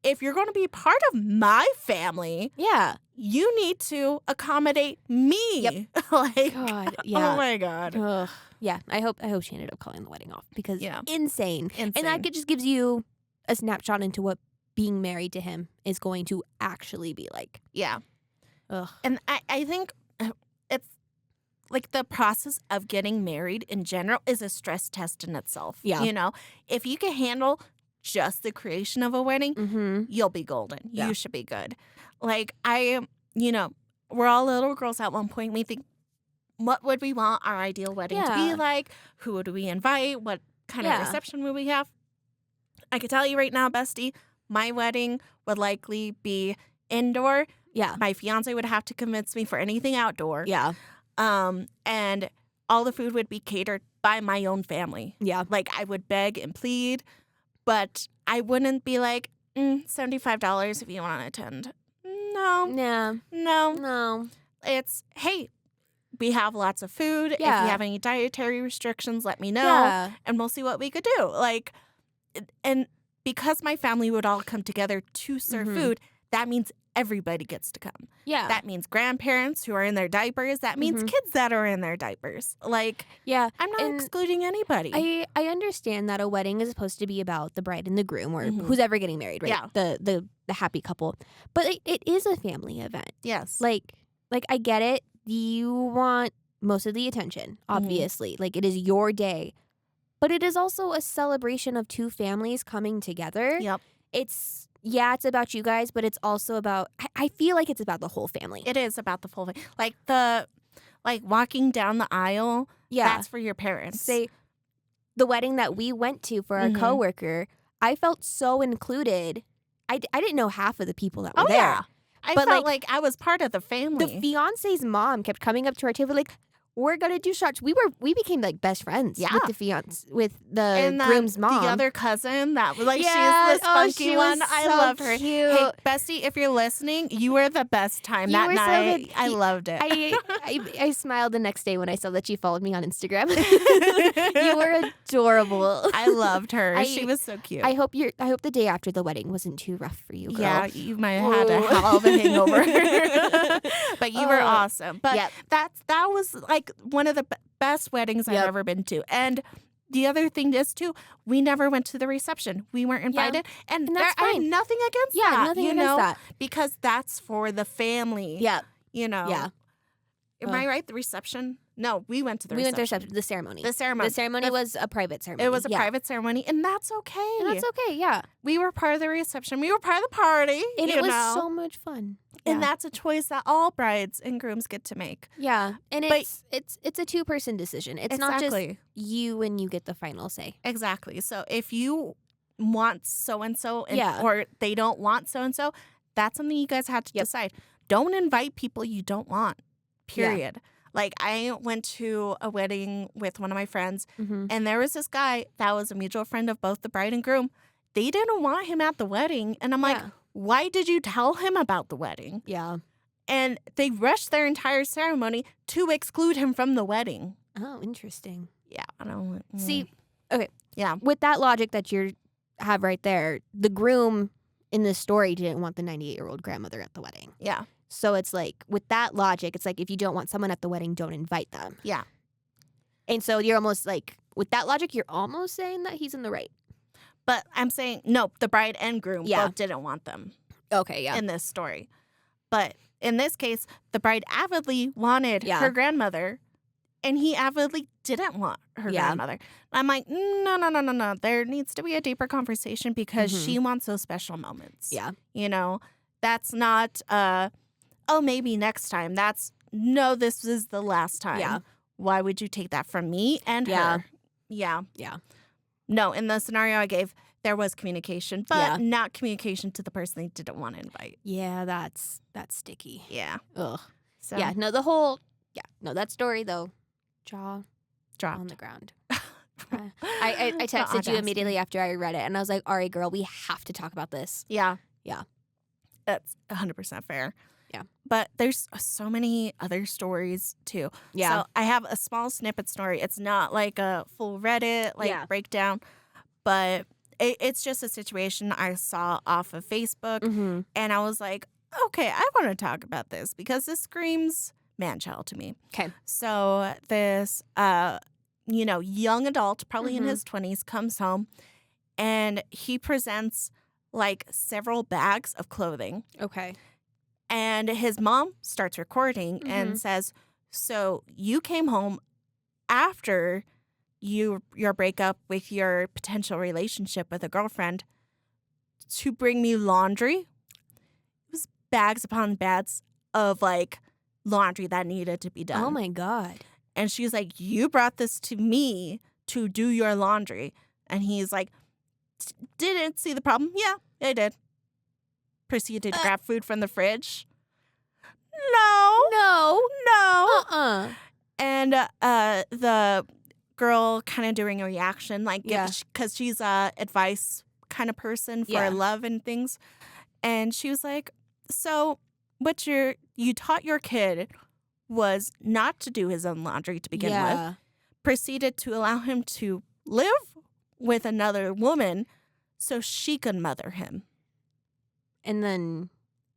[SPEAKER 1] If you're going to be part of my family,
[SPEAKER 2] Yeah.
[SPEAKER 1] you need to accommodate me.
[SPEAKER 2] Yep.
[SPEAKER 1] Like,
[SPEAKER 2] God. Yeah.
[SPEAKER 1] oh my God.
[SPEAKER 2] Ugh. Yeah. I hope she ended up calling the wedding off because insane. And that just gives you a snapshot into what being married to him is going to actually be like.
[SPEAKER 1] Yeah.
[SPEAKER 2] Ugh.
[SPEAKER 1] And I think it's like the process of getting married in general is a stress test in itself.
[SPEAKER 2] Yeah.
[SPEAKER 1] You know, if you can handle just the creation of a wedding,
[SPEAKER 2] Mm-hmm.
[SPEAKER 1] you'll be golden.
[SPEAKER 2] Yeah.
[SPEAKER 1] You should be good. Like we're all little girls at one point. We think, what would we want our ideal wedding to be like? Who would we invite? What kind of reception would we have? I could tell you right now, bestie, my wedding would likely be indoor.
[SPEAKER 2] Yeah.
[SPEAKER 1] My fiance would have to convince me for anything outdoor.
[SPEAKER 2] Yeah.
[SPEAKER 1] And all the food would be catered by my own family.
[SPEAKER 2] Yeah.
[SPEAKER 1] Like, I would beg and plead, but I wouldn't be like, $75 if you want to attend. No.
[SPEAKER 2] Yeah. No.
[SPEAKER 1] It's, hey, we have lots of food. If you
[SPEAKER 2] Yeah.
[SPEAKER 1] have any dietary restrictions, let me know.
[SPEAKER 2] Yeah.
[SPEAKER 1] And we'll see what we could do. Like, and because my family would all come together to serve food, that means everybody gets to come.
[SPEAKER 2] Yeah.
[SPEAKER 1] That means grandparents who are in their diapers. That means kids that are in their diapers. Like,
[SPEAKER 2] yeah.
[SPEAKER 1] I'm not excluding anybody.
[SPEAKER 2] I understand that a wedding is supposed to be about the bride and the groom or who's ever getting married, right?
[SPEAKER 1] Yeah.
[SPEAKER 2] The happy couple. But it is a family event.
[SPEAKER 1] Yes.
[SPEAKER 2] Like I get it. You want most of the attention, obviously. Like, it is your day. But it is also a celebration of two families coming together.
[SPEAKER 1] Yep.
[SPEAKER 2] It's about you guys, but it's also about, I feel like it's about the whole family.
[SPEAKER 1] It is about the full thing. Like walking down the aisle, that's for your parents.
[SPEAKER 2] Say, the wedding that we went to for our coworker, I felt so included. I didn't know half of the people that were there.
[SPEAKER 1] Yeah. I felt like I was part of the family.
[SPEAKER 2] The fiance's mom kept coming up to our table like, we're gonna do shots. We became like best friends with the groom's mom.
[SPEAKER 1] The other cousin that was like she's
[SPEAKER 2] Yes.
[SPEAKER 1] the spunky
[SPEAKER 2] she
[SPEAKER 1] one.
[SPEAKER 2] was
[SPEAKER 1] I
[SPEAKER 2] so
[SPEAKER 1] love her.
[SPEAKER 2] cute.
[SPEAKER 1] Hey, bestie, if you're listening, you were the best time that
[SPEAKER 2] were so
[SPEAKER 1] night.
[SPEAKER 2] good.
[SPEAKER 1] I loved it.
[SPEAKER 2] I smiled the next day when I saw that you followed me on Instagram. You were adorable.
[SPEAKER 1] I loved her. She was so cute.
[SPEAKER 2] I hope the day after the wedding wasn't too rough for you, girl.
[SPEAKER 1] Yeah, you might have had a hell of a hangover. But you were awesome. But that was like one of the best weddings I've ever been to. And the other thing is, too, we never went to the reception. We weren't invited. And
[SPEAKER 2] that's
[SPEAKER 1] I have
[SPEAKER 2] fine.
[SPEAKER 1] nothing against that.
[SPEAKER 2] Nothing against that.
[SPEAKER 1] Because that's for the family.
[SPEAKER 2] Yeah.
[SPEAKER 1] You know.
[SPEAKER 2] Yeah.
[SPEAKER 1] Am I right? The reception? No, we went to the reception.
[SPEAKER 2] We went to the reception. The ceremony.
[SPEAKER 1] The ceremony
[SPEAKER 2] was a private ceremony.
[SPEAKER 1] It was a private ceremony, and that's okay.
[SPEAKER 2] And that's okay, yeah.
[SPEAKER 1] We were part of the reception. We were part of the party.
[SPEAKER 2] And it was so much fun.
[SPEAKER 1] And that's a choice that all brides and grooms get to make.
[SPEAKER 2] Yeah. And it's a two-person decision. It's not just you and you get the final say.
[SPEAKER 1] Exactly. So if you want so-and-so
[SPEAKER 2] Yeah.
[SPEAKER 1] or they don't want so-and-so, that's something you guys have to decide. Don't invite people you don't want, period. Yeah. Like, I went to a wedding with one of my friends, and there was this guy that was a mutual friend of both the bride and groom. They didn't want him at the wedding. And I'm like, why did you tell him about the wedding?
[SPEAKER 2] Yeah.
[SPEAKER 1] And they rushed their entire ceremony to exclude him from the wedding.
[SPEAKER 2] Oh, interesting.
[SPEAKER 1] Yeah. I don't
[SPEAKER 2] See, okay.
[SPEAKER 1] Yeah.
[SPEAKER 2] With that logic that you have right there, the groom in this story didn't want the 98-year-old grandmother at the wedding.
[SPEAKER 1] Yeah.
[SPEAKER 2] So it's like, with that logic, it's like, if you don't want someone at the wedding, don't invite them.
[SPEAKER 1] Yeah.
[SPEAKER 2] And so you're almost like, with that logic, you're almost saying that he's in the right.
[SPEAKER 1] But I'm saying, no, the bride and groom both didn't want them.
[SPEAKER 2] Okay, yeah.
[SPEAKER 1] In this story. But in this case, the bride avidly wanted her grandmother, and he avidly didn't want her grandmother. I'm like, no. There needs to be a deeper conversation because she wants those special moments.
[SPEAKER 2] Yeah.
[SPEAKER 1] You know, that's not, maybe next time. That's, no, this is the last time.
[SPEAKER 2] Yeah.
[SPEAKER 1] Why would you take that from me and her? Yeah.
[SPEAKER 2] Yeah.
[SPEAKER 1] No, in the scenario I gave, there was communication, but not communication to the person they didn't want to invite.
[SPEAKER 2] Yeah, that's sticky.
[SPEAKER 1] Yeah.
[SPEAKER 2] Ugh.
[SPEAKER 1] So
[SPEAKER 2] that story, though, jaw
[SPEAKER 1] dropped
[SPEAKER 2] on the ground. I
[SPEAKER 1] The
[SPEAKER 2] texted you
[SPEAKER 1] audacity.
[SPEAKER 2] immediately after I read it, and I was like, all right, girl, we have to talk about this.
[SPEAKER 1] Yeah.
[SPEAKER 2] Yeah.
[SPEAKER 1] That's 100% fair.
[SPEAKER 2] Yeah.
[SPEAKER 1] But there's so many other stories too.
[SPEAKER 2] Yeah.
[SPEAKER 1] So I have a small snippet story. It's not like a full Reddit
[SPEAKER 2] Yeah.
[SPEAKER 1] breakdown, but it's just a situation I saw off of Facebook.
[SPEAKER 2] Mm-hmm.
[SPEAKER 1] And I was like, okay, I want to talk about this because this screams man-child to me.
[SPEAKER 2] Okay.
[SPEAKER 1] So this, young adult, probably in his 20s, comes home and he presents like several bags of clothing.
[SPEAKER 2] Okay.
[SPEAKER 1] And his mom starts recording and says, so you came home after your breakup with your potential relationship with a girlfriend to bring me laundry? It was bags upon bags of like laundry that needed to be done.
[SPEAKER 2] Oh my God.
[SPEAKER 1] And she's like, you brought this to me to do your laundry. And he's like, didn't see the problem. Yeah, I did. Proceeded to grab food from the fridge. No.
[SPEAKER 2] Uh-uh.
[SPEAKER 1] And the girl kind of doing a reaction, like,
[SPEAKER 2] Yeah.
[SPEAKER 1] because she's a advice kind of person for
[SPEAKER 2] Yeah.
[SPEAKER 1] love and things. And she was like, so what you taught your kid was not to do his own laundry to begin with. Proceeded to allow him to live with another woman so she could mother him.
[SPEAKER 2] And then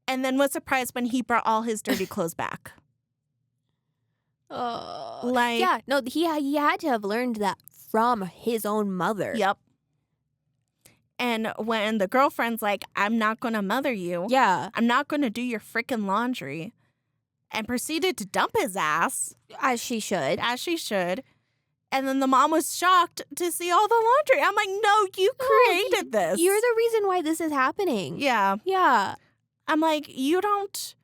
[SPEAKER 1] was surprised when he brought all his dirty clothes back. Like,
[SPEAKER 2] yeah, no, he had to have learned that from his own mother.
[SPEAKER 1] Yep. And when the girlfriend's like, I'm not going to mother you.
[SPEAKER 2] Yeah.
[SPEAKER 1] I'm not going to do your freaking laundry. And proceeded to dump his ass.
[SPEAKER 2] As she should.
[SPEAKER 1] As she should. And then the mom was shocked to see all the laundry. I'm like, no, you created this.
[SPEAKER 2] You're the reason why this is happening.
[SPEAKER 1] Yeah.
[SPEAKER 2] Yeah.
[SPEAKER 1] I'm like, you don't,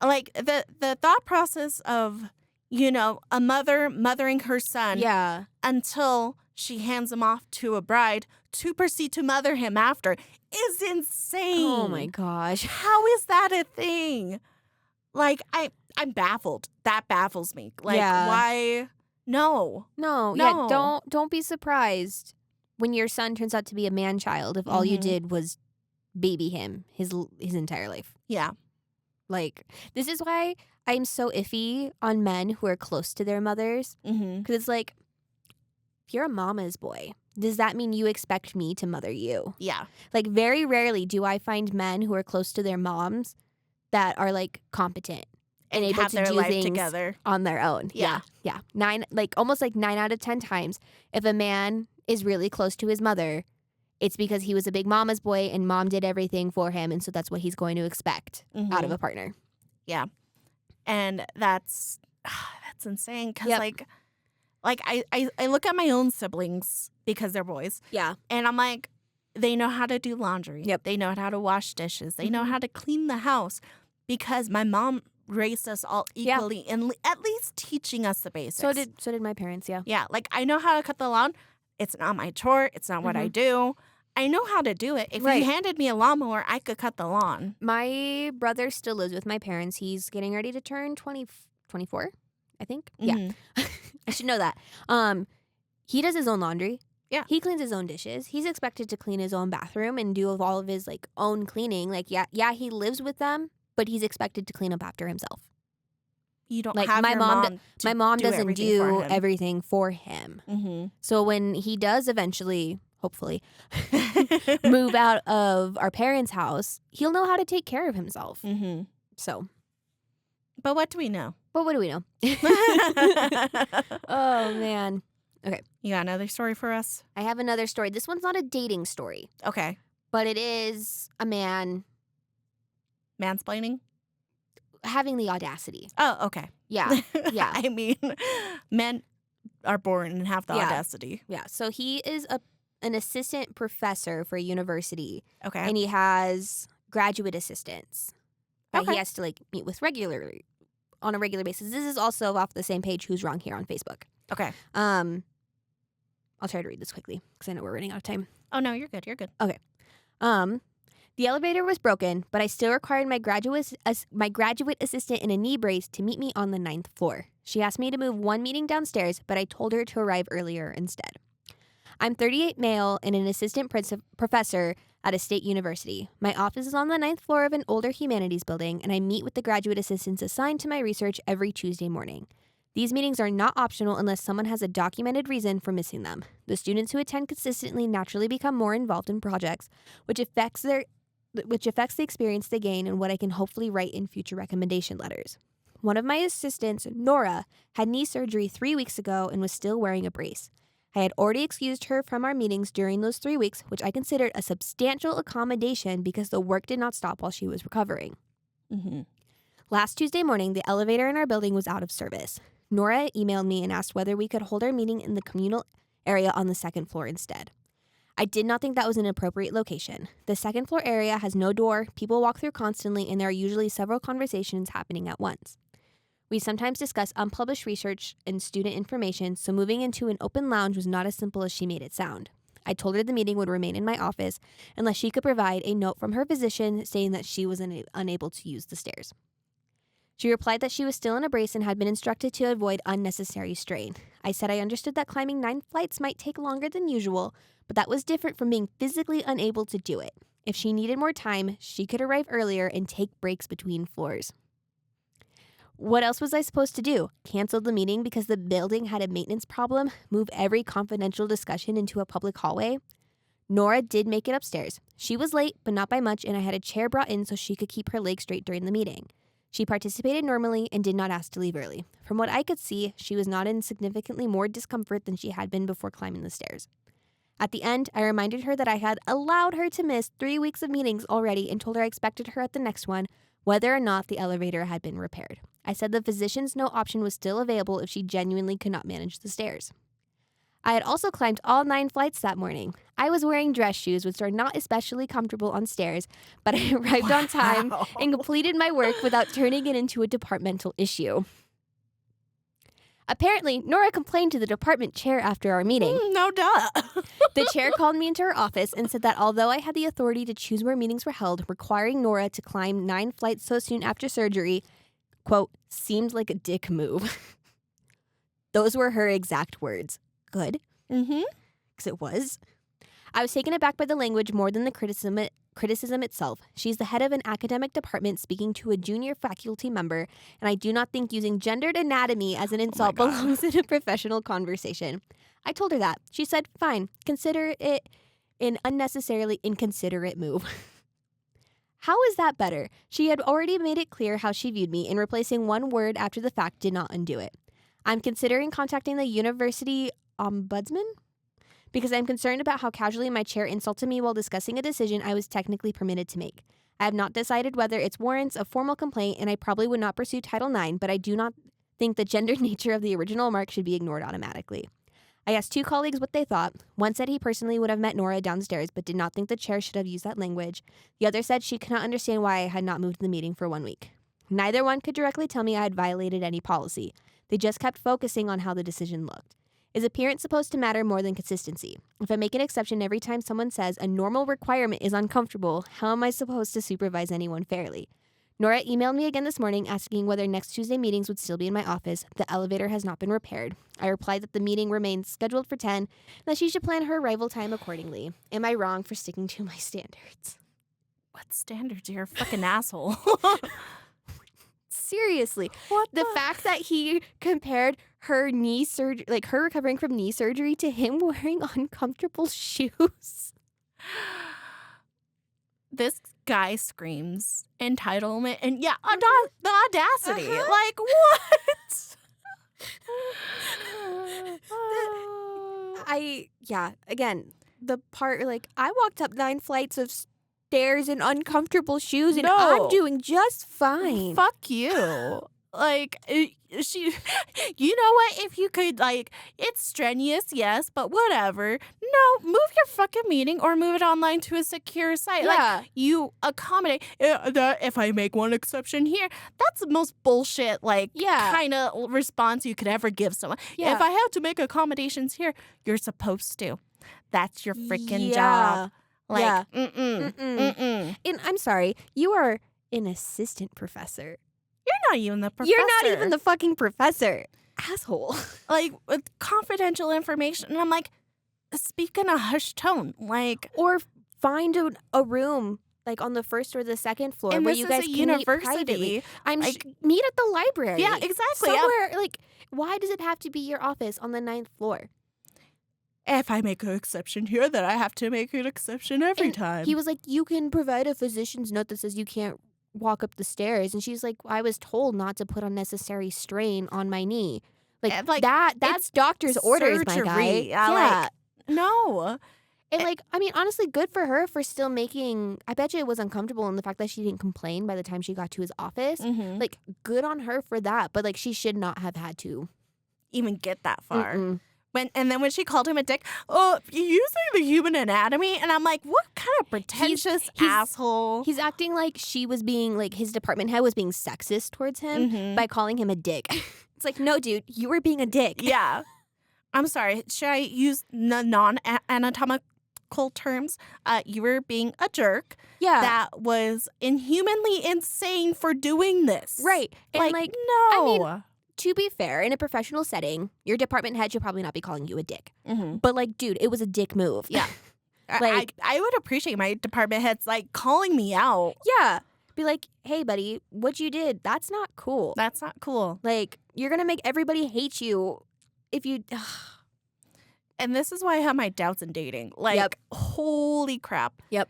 [SPEAKER 1] like, the thought process of, a mother mothering her son.
[SPEAKER 2] Yeah.
[SPEAKER 1] Until she hands him off to a bride to proceed to mother him after is insane.
[SPEAKER 2] Oh my gosh.
[SPEAKER 1] How is that a thing? Like, I'm baffled. That baffles me. Like, why? No.
[SPEAKER 2] Yeah, don't be surprised when your son turns out to be a man-child if all you did was baby him his entire life.
[SPEAKER 1] Yeah.
[SPEAKER 2] Like, this is why I'm so iffy on men who are close to their mothers. Because it's like, if you're a mama's boy, does that mean you expect me to mother you?
[SPEAKER 1] Yeah.
[SPEAKER 2] Like, very rarely do I find men who are close to their moms that are, like, competent and able
[SPEAKER 1] have
[SPEAKER 2] to
[SPEAKER 1] their
[SPEAKER 2] do
[SPEAKER 1] life
[SPEAKER 2] things
[SPEAKER 1] together
[SPEAKER 2] on their own.
[SPEAKER 1] Yeah.
[SPEAKER 2] Yeah. Almost 9 out of 10 times, if a man is really close to his mother, it's because he was a big mama's boy and mom did everything for him. And so that's what he's going to expect out of a partner.
[SPEAKER 1] Yeah. And that's insane. Because, I look at my own siblings because they're boys.
[SPEAKER 2] Yeah.
[SPEAKER 1] And I'm like, they know how to do laundry.
[SPEAKER 2] Yep.
[SPEAKER 1] They know how to wash dishes. They know how to clean the house because my mom raised us all equally and at least teaching us the basics.
[SPEAKER 2] So did my parents, yeah.
[SPEAKER 1] Yeah, like I know how to cut the lawn. It's not my chore. It's not what I do. I know how to do it. If you handed me a lawnmower, I could cut the lawn.
[SPEAKER 2] My brother still lives with my parents. He's getting ready to turn 24, I think. Yeah. I should know that. He does his own laundry.
[SPEAKER 1] Yeah.
[SPEAKER 2] He cleans his own dishes. He's expected to clean his own bathroom and do all of his own cleaning. He lives with them, but he's expected to clean up after himself.
[SPEAKER 1] You don't have your mom.
[SPEAKER 2] My mom doesn't
[SPEAKER 1] everything
[SPEAKER 2] do
[SPEAKER 1] for him.
[SPEAKER 2] everything for him. So when he does eventually, hopefully, move out of our parents' house, he'll know how to take care of himself. So,
[SPEAKER 1] but what do we know?
[SPEAKER 2] But what do we know? Oh man. Okay.
[SPEAKER 1] You got another story for us?
[SPEAKER 2] I have another story. This one's not a dating story.
[SPEAKER 1] Okay.
[SPEAKER 2] But it is a man
[SPEAKER 1] mansplaining?
[SPEAKER 2] Having the audacity.
[SPEAKER 1] Oh, okay.
[SPEAKER 2] Yeah. Yeah.
[SPEAKER 1] I mean, men are born and have the audacity.
[SPEAKER 2] Yeah. So he is an assistant professor for a university.
[SPEAKER 1] Okay.
[SPEAKER 2] And he has graduate assistants that
[SPEAKER 1] Okay.
[SPEAKER 2] he has to meet with on a regular basis. This is also off the same page Who's Wrong Here on Facebook.
[SPEAKER 1] Okay.
[SPEAKER 2] I'll try to read this quickly because I know we're running out of time.
[SPEAKER 1] Oh, no, you're good. You're good.
[SPEAKER 2] Okay. The elevator was broken, but I still required my graduate assistant in a knee brace to meet me on the 9th floor. She asked me to move one meeting downstairs, but I told her to arrive earlier instead. I'm 38 male and an assistant professor at a state university. My office is on the 9th floor of an older humanities building, and I meet with the graduate assistants assigned to my research every Tuesday morning. These meetings are not optional unless someone has a documented reason for missing them. The students who attend consistently naturally become more involved in projects, which affects the experience they gain and what I can hopefully write in future recommendation letters. One of my assistants, Nora, had knee surgery 3 weeks ago and was still wearing a brace. I had already excused her from our meetings during those 3 weeks, which I considered a substantial accommodation because the work did not stop while she was recovering.
[SPEAKER 1] Mm-hmm.
[SPEAKER 2] Last Tuesday morning, the elevator in our building was out of service. Nora emailed me and asked whether we could hold our meeting in the communal area on the 2nd floor instead. I did not think that was an appropriate location. The 2nd floor area has no door, people walk through constantly, and there are usually several conversations happening at once. We sometimes discuss unpublished research and student information, so moving into an open lounge was not as simple as she made it sound. I told her the meeting would remain in my office unless she could provide a note from her physician saying that she was unable to use the stairs. She replied that she was still in a brace and had been instructed to avoid unnecessary strain. I said I understood that climbing 9 flights might take longer than usual, but that was different from being physically unable to do it. If she needed more time, she could arrive earlier and take breaks between floors. What else was I supposed to do? Cancel the meeting because the building had a maintenance problem? Move every confidential discussion into a public hallway? Nora did make it upstairs. She was late, but not by much, and I had a chair brought in so she could keep her legs straight during the meeting. She participated normally and did not ask to leave early. From what I could see, she was not in significantly more discomfort than she had been before climbing the stairs. At the end, I reminded her that I had allowed her to miss 3 weeks of meetings already and told her I expected her at the next one, whether or not the elevator had been repaired. I said the physician's note option was still available if she genuinely could not manage the stairs. I had also climbed all 9 flights that morning. I was wearing dress shoes, which are not especially comfortable on stairs, but I arrived on time and completed my work without turning it into a departmental issue. Apparently, Nora complained to the department chair after our meeting.
[SPEAKER 1] No duh.
[SPEAKER 2] The chair called me into her office and said that although I had the authority to choose where meetings were held, requiring Nora to climb 9 flights so soon after surgery, quote, seemed like a dick move. Those were her exact words. Good.
[SPEAKER 1] Mm-hmm.
[SPEAKER 2] Because it was. I was taken aback by the language more than the criticism itself. She's the head of an academic department speaking to a junior faculty member, and I do not think using gendered anatomy as an insult belongs in a professional conversation. I told her that. She said, fine, consider it an unnecessarily inconsiderate move. How is that better? She had already made it clear how she viewed me, and replacing one word after the fact did not undo it. I'm considering contacting the university ombudsman because I'm concerned about how casually my chair insulted me while discussing a decision I was technically permitted to make. I have not decided whether it warrants a formal complaint, and I probably would not pursue Title IX, but I do not think the gendered nature of the original remark should be ignored automatically. I asked 2 colleagues what they thought. One said he personally would have met Nora downstairs, but did not think the chair should have used that language. The other said she could not understand why I had not moved the meeting for 1 week. Neither one could directly tell me I had violated any policy. They just kept focusing on how the decision looked. Is appearance supposed to matter more than consistency? If I make an exception every time someone says a normal requirement is uncomfortable, how am I supposed to supervise anyone fairly? Nora emailed me again this morning asking whether next Tuesday meetings would still be in my office. The elevator has not been repaired. I replied that the meeting remains scheduled for 10 and that she should plan her arrival time accordingly. Am I wrong for sticking to my standards?
[SPEAKER 1] What standards? You're a fucking asshole.
[SPEAKER 2] Seriously. The fact that he compared her knee surgery, like her recovering from knee surgery, to him wearing uncomfortable shoes.
[SPEAKER 1] This guy screams entitlement and the audacity. Like, what?
[SPEAKER 2] Again, the part like I walked up 9 flights of stairs in uncomfortable shoes and I'm doing just fine.
[SPEAKER 1] Fuck you. Like, you know what? If you could, like, it's strenuous, yes, but whatever. No, move your fucking meeting or move it online to a secure site.
[SPEAKER 2] Yeah.
[SPEAKER 1] Like, you accommodate. If I make one exception here, that's the most bullshit, like, kind of response you could ever give someone.
[SPEAKER 2] Yeah.
[SPEAKER 1] If I have to make accommodations here, you're supposed to. That's your freaking job. Like,
[SPEAKER 2] And I'm sorry, you are an assistant professor.
[SPEAKER 1] You're not even the professor.
[SPEAKER 2] You're not even the fucking professor. Asshole.
[SPEAKER 1] Like, with confidential information. And I'm like, speak in a hushed tone. Like,
[SPEAKER 2] or find a room like on the first or the second floor
[SPEAKER 1] and
[SPEAKER 2] where
[SPEAKER 1] this
[SPEAKER 2] you
[SPEAKER 1] is
[SPEAKER 2] guys
[SPEAKER 1] a
[SPEAKER 2] can meet privately.
[SPEAKER 1] university.
[SPEAKER 2] Meet at the library.
[SPEAKER 1] Yeah, exactly.
[SPEAKER 2] Somewhere like, why does it have to be your office on the 9th floor?
[SPEAKER 1] If I make an exception here, then I have to make an exception every time.
[SPEAKER 2] He was like, you can provide a physician's note that says you can't walk up the stairs, and she's like, I was told not to put unnecessary strain on my knee. Like that's doctor's orders, my guy.
[SPEAKER 1] surgery.
[SPEAKER 2] Yeah.
[SPEAKER 1] Like, no.
[SPEAKER 2] And like, I mean, honestly, good for her for still making. I bet you it was uncomfortable in the fact that she didn't complain by the time she got to his office.
[SPEAKER 1] Mm-hmm.
[SPEAKER 2] Like, good on her for that. But like, she should not have had to
[SPEAKER 1] Even get that far.
[SPEAKER 2] Mm-mm.
[SPEAKER 1] And then when she called him a dick, oh, you're using the human anatomy, and I'm like, what kind of pretentious asshole?
[SPEAKER 2] He's acting like she was being like his department head was being sexist towards him by calling him a dick. It's like, no, dude, you were being a dick.
[SPEAKER 1] Yeah. I'm sorry. Should I use non-anatomical terms? You were being a jerk.
[SPEAKER 2] Yeah.
[SPEAKER 1] That was inhumanly insane for doing this.
[SPEAKER 2] Right. And
[SPEAKER 1] Like, no.
[SPEAKER 2] I mean, to be fair, in a professional setting, your department head should probably not be calling you a dick.
[SPEAKER 1] Mm-hmm.
[SPEAKER 2] But like, dude, it was a dick move.
[SPEAKER 1] Yeah.
[SPEAKER 2] Like,
[SPEAKER 1] I would appreciate my department heads like calling me out.
[SPEAKER 2] yeah. Be like, hey, buddy, what you did, that's not cool.
[SPEAKER 1] That's not cool.
[SPEAKER 2] Like, you're going to make everybody hate you if you...
[SPEAKER 1] And this is why I have my doubts in dating. Like,
[SPEAKER 2] Yep.
[SPEAKER 1] holy crap.
[SPEAKER 2] Yep.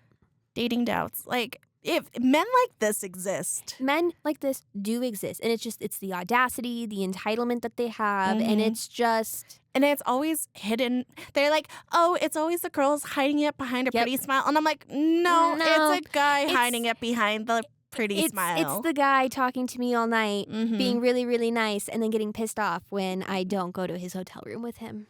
[SPEAKER 1] Dating doubts. Like, if men like this exist.
[SPEAKER 2] Men like this do exist. And it's the audacity, the entitlement that they have. And it's just...
[SPEAKER 1] And it's always hidden. They're like, oh, it's always the girls hiding it behind a
[SPEAKER 2] Yep.
[SPEAKER 1] pretty smile. And I'm like, no,
[SPEAKER 2] No,
[SPEAKER 1] it's a guy
[SPEAKER 2] it's-
[SPEAKER 1] hiding it behind the pretty smile.
[SPEAKER 2] It's the guy talking to me all night,
[SPEAKER 1] Mhm.
[SPEAKER 2] being really, really nice, and then getting pissed off when I don't go to his hotel room with him.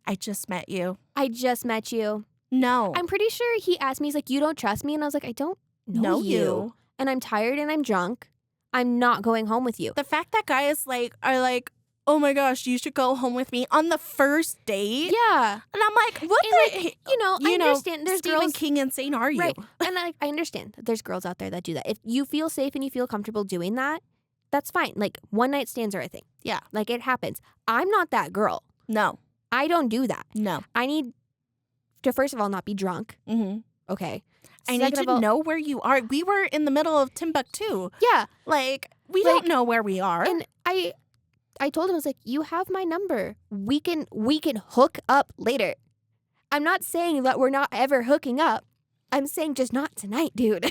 [SPEAKER 1] I just met you.
[SPEAKER 2] I just met you.
[SPEAKER 1] No.
[SPEAKER 2] I'm pretty sure he asked me, he's like, you don't trust me? And I was like, I don't know you. And I'm tired and I'm drunk. I'm not going home with you.
[SPEAKER 1] The fact that guys are like, oh my gosh, you should go home with me on the first date.
[SPEAKER 2] Yeah.
[SPEAKER 1] And I'm like, what
[SPEAKER 2] And
[SPEAKER 1] the?
[SPEAKER 2] I understand there's
[SPEAKER 1] Stephen
[SPEAKER 2] girls.
[SPEAKER 1] King insane are you?
[SPEAKER 2] Right. And I understand that there's girls out there that do that. If you feel safe and you feel comfortable doing that, that's fine. Like, one night stands are a thing.
[SPEAKER 1] Yeah.
[SPEAKER 2] Like, it happens. I'm not that girl.
[SPEAKER 1] No.
[SPEAKER 2] I don't do that.
[SPEAKER 1] No.
[SPEAKER 2] I need to, first of all, not be drunk.
[SPEAKER 1] Mm-hmm.
[SPEAKER 2] Okay.
[SPEAKER 1] I need
[SPEAKER 2] Second of
[SPEAKER 1] to
[SPEAKER 2] all-
[SPEAKER 1] know where you are. We were in the middle of Timbuktu.
[SPEAKER 2] Yeah.
[SPEAKER 1] Like, we don't know where we are.
[SPEAKER 2] And I told him, I was like, you have my number. We can hook up later. I'm not saying that we're not ever hooking up. I'm saying just not tonight, dude.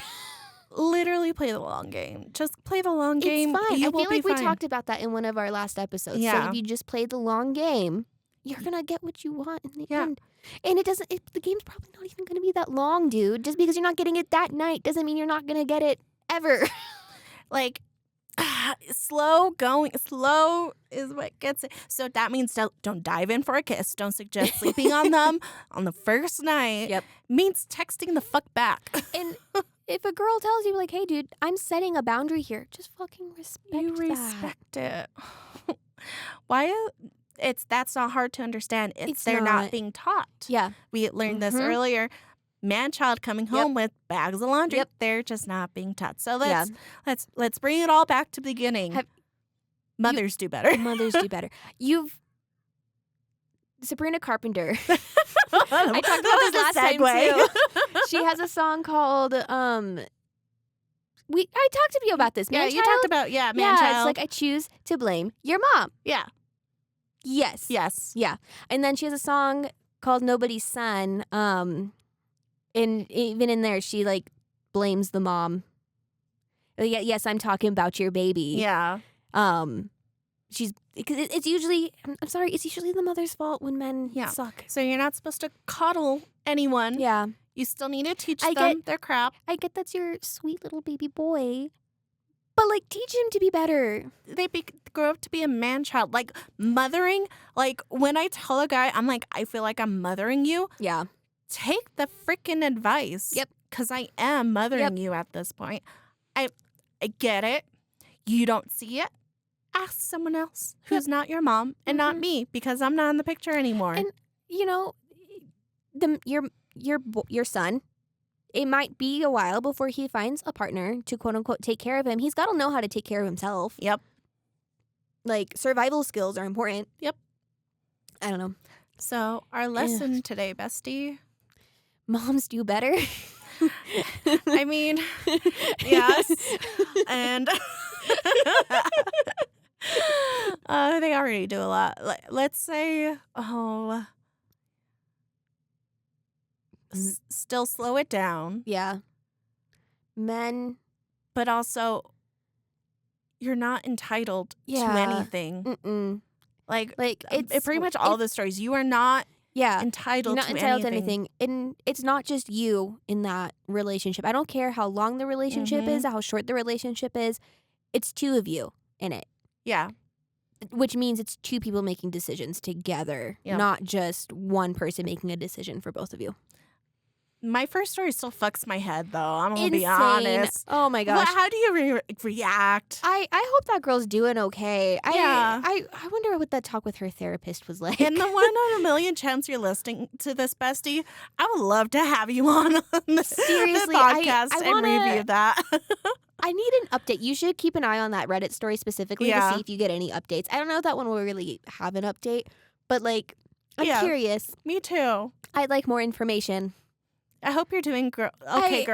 [SPEAKER 1] Literally play the long game. Just play the long game.
[SPEAKER 2] It's fine.
[SPEAKER 1] You
[SPEAKER 2] I
[SPEAKER 1] will
[SPEAKER 2] feel like
[SPEAKER 1] be
[SPEAKER 2] we
[SPEAKER 1] fine.
[SPEAKER 2] talked about that in one of our last episodes. So
[SPEAKER 1] Yeah.
[SPEAKER 2] if you just play the long game, you're going to get what you want in the
[SPEAKER 1] Yeah.
[SPEAKER 2] end. And the game's probably not even going to be that long, dude. Just because you're not getting it that night doesn't mean you're not going to get it ever.
[SPEAKER 1] Like, slow is what gets it. So that means don't dive in for a kiss. Don't suggest sleeping on them on the first night.
[SPEAKER 2] Yep.
[SPEAKER 1] Means texting the fuck back.
[SPEAKER 2] And if a girl tells you, like, hey, dude, I'm setting a boundary here, just fucking respect
[SPEAKER 1] You
[SPEAKER 2] that.
[SPEAKER 1] respect it. Why? That's not hard to understand.
[SPEAKER 2] It's
[SPEAKER 1] They're
[SPEAKER 2] not.
[SPEAKER 1] not being taught.
[SPEAKER 2] Yeah.
[SPEAKER 1] We learned this
[SPEAKER 2] Mhm.
[SPEAKER 1] earlier. Man-child coming home with bags of laundry.
[SPEAKER 2] Yep.
[SPEAKER 1] They're just not being taught. So
[SPEAKER 2] Yeah.
[SPEAKER 1] let's bring it all back to the beginning. Mothers do better.
[SPEAKER 2] Mothers do better. Sabrina Carpenter.
[SPEAKER 1] I
[SPEAKER 2] I talked about this last time too. She has a song called I talked to you about this.
[SPEAKER 1] Yeah, you
[SPEAKER 2] Man-child?
[SPEAKER 1] talked about
[SPEAKER 2] Yeah,
[SPEAKER 1] man-child.
[SPEAKER 2] it's like I choose to blame your mom.
[SPEAKER 1] yeah.
[SPEAKER 2] Yes.
[SPEAKER 1] Yes.
[SPEAKER 2] Yeah. And then she has a song called Nobody's Son. And even in there she like blames the mom. Yeah, yes, I'm talking about your baby.
[SPEAKER 1] Yeah.
[SPEAKER 2] Because it's usually I'm sorry, it's usually the mother's fault when men
[SPEAKER 1] Yeah.
[SPEAKER 2] suck.
[SPEAKER 1] So you're not supposed to coddle anyone.
[SPEAKER 2] Yeah.
[SPEAKER 1] You still need to teach
[SPEAKER 2] I
[SPEAKER 1] them their crap.
[SPEAKER 2] I get that's your sweet little baby boy. But like teach him to be better.
[SPEAKER 1] They grow up to be a man-child. Like mothering, like when I tell a guy, I'm like, I feel like I'm mothering you.
[SPEAKER 2] Yeah.
[SPEAKER 1] Take the freaking advice.
[SPEAKER 2] Yep.
[SPEAKER 1] Because I am mothering you at this point. I get it. You don't see it. Ask someone else who's not your mom and not me because I'm not in the picture anymore.
[SPEAKER 2] And you know, your son, it might be a while before he finds a partner to quote unquote take care of him. He's got to know how to take care of himself.
[SPEAKER 1] Yep.
[SPEAKER 2] Like survival skills are important.
[SPEAKER 1] Yep.
[SPEAKER 2] I don't know.
[SPEAKER 1] So our lesson today, bestie.
[SPEAKER 2] Moms do better.
[SPEAKER 1] I mean, yes. And they already do a lot. Let's say, still slow it down.
[SPEAKER 2] Yeah. Men.
[SPEAKER 1] But also, you're not entitled to anything.
[SPEAKER 2] Mm-mm.
[SPEAKER 1] Like
[SPEAKER 2] it's
[SPEAKER 1] pretty much all the stories. You are not entitled
[SPEAKER 2] You're not
[SPEAKER 1] to
[SPEAKER 2] entitled to
[SPEAKER 1] anything.
[SPEAKER 2] And it's not just you in that relationship. I don't care how long the relationship is, how short the relationship is. It's two of you in it.
[SPEAKER 1] Yeah.
[SPEAKER 2] Which means it's two people making decisions together, not just one person making a decision for both of you.
[SPEAKER 1] My first story still fucks my head, though. I'm going to be honest.
[SPEAKER 2] Oh, my gosh.
[SPEAKER 1] How do you react?
[SPEAKER 2] I hope that girl's doing okay.
[SPEAKER 1] Yeah.
[SPEAKER 2] I wonder what that talk with her therapist was like.
[SPEAKER 1] In the 1 in a million chance you're listening to this, bestie, I would love to have you on the podcast and review that.
[SPEAKER 2] I need an update. You should keep an eye on that Reddit story specifically to see if you get any updates. I don't know if that one will really have an update, but like, I'm curious.
[SPEAKER 1] Me too.
[SPEAKER 2] I'd like more information.
[SPEAKER 1] I hope you're doing girl.
[SPEAKER 2] I hope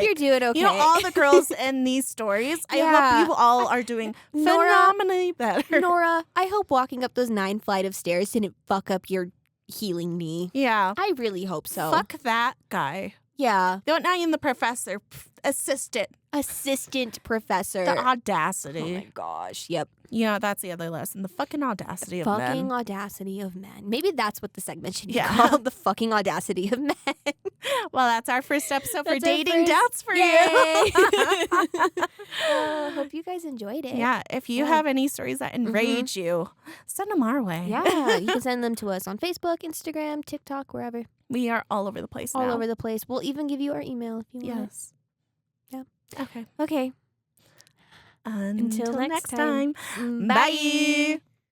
[SPEAKER 2] you're doing okay.
[SPEAKER 1] You know, all the girls in these stories, I hope you all are doing phenomenally better.
[SPEAKER 2] Nora, I hope walking up those 9 flight of stairs didn't fuck up your healing knee.
[SPEAKER 1] Yeah.
[SPEAKER 2] I really hope so.
[SPEAKER 1] Fuck that guy.
[SPEAKER 2] Yeah.
[SPEAKER 1] Not even the professor.
[SPEAKER 2] Assistant professor.
[SPEAKER 1] The audacity.
[SPEAKER 2] Oh my gosh. Yep.
[SPEAKER 1] Yeah, that's the other lesson. The fucking audacity of men.
[SPEAKER 2] Fucking audacity of men. Maybe that's what the segment should be called. The fucking audacity of men.
[SPEAKER 1] Well, that's our first episode for Dating Doubts for you.
[SPEAKER 2] Hope you guys enjoyed it.
[SPEAKER 1] Yeah. If you have any stories that enrage you, send them our way.
[SPEAKER 2] Yeah. You can send them to us on Facebook, Instagram, TikTok, wherever.
[SPEAKER 1] We are all over the place now.
[SPEAKER 2] All over the place. We'll even give you our email if you want.
[SPEAKER 1] Yes.
[SPEAKER 2] Yeah.
[SPEAKER 1] Okay.
[SPEAKER 2] Okay.
[SPEAKER 1] Until next time. Bye.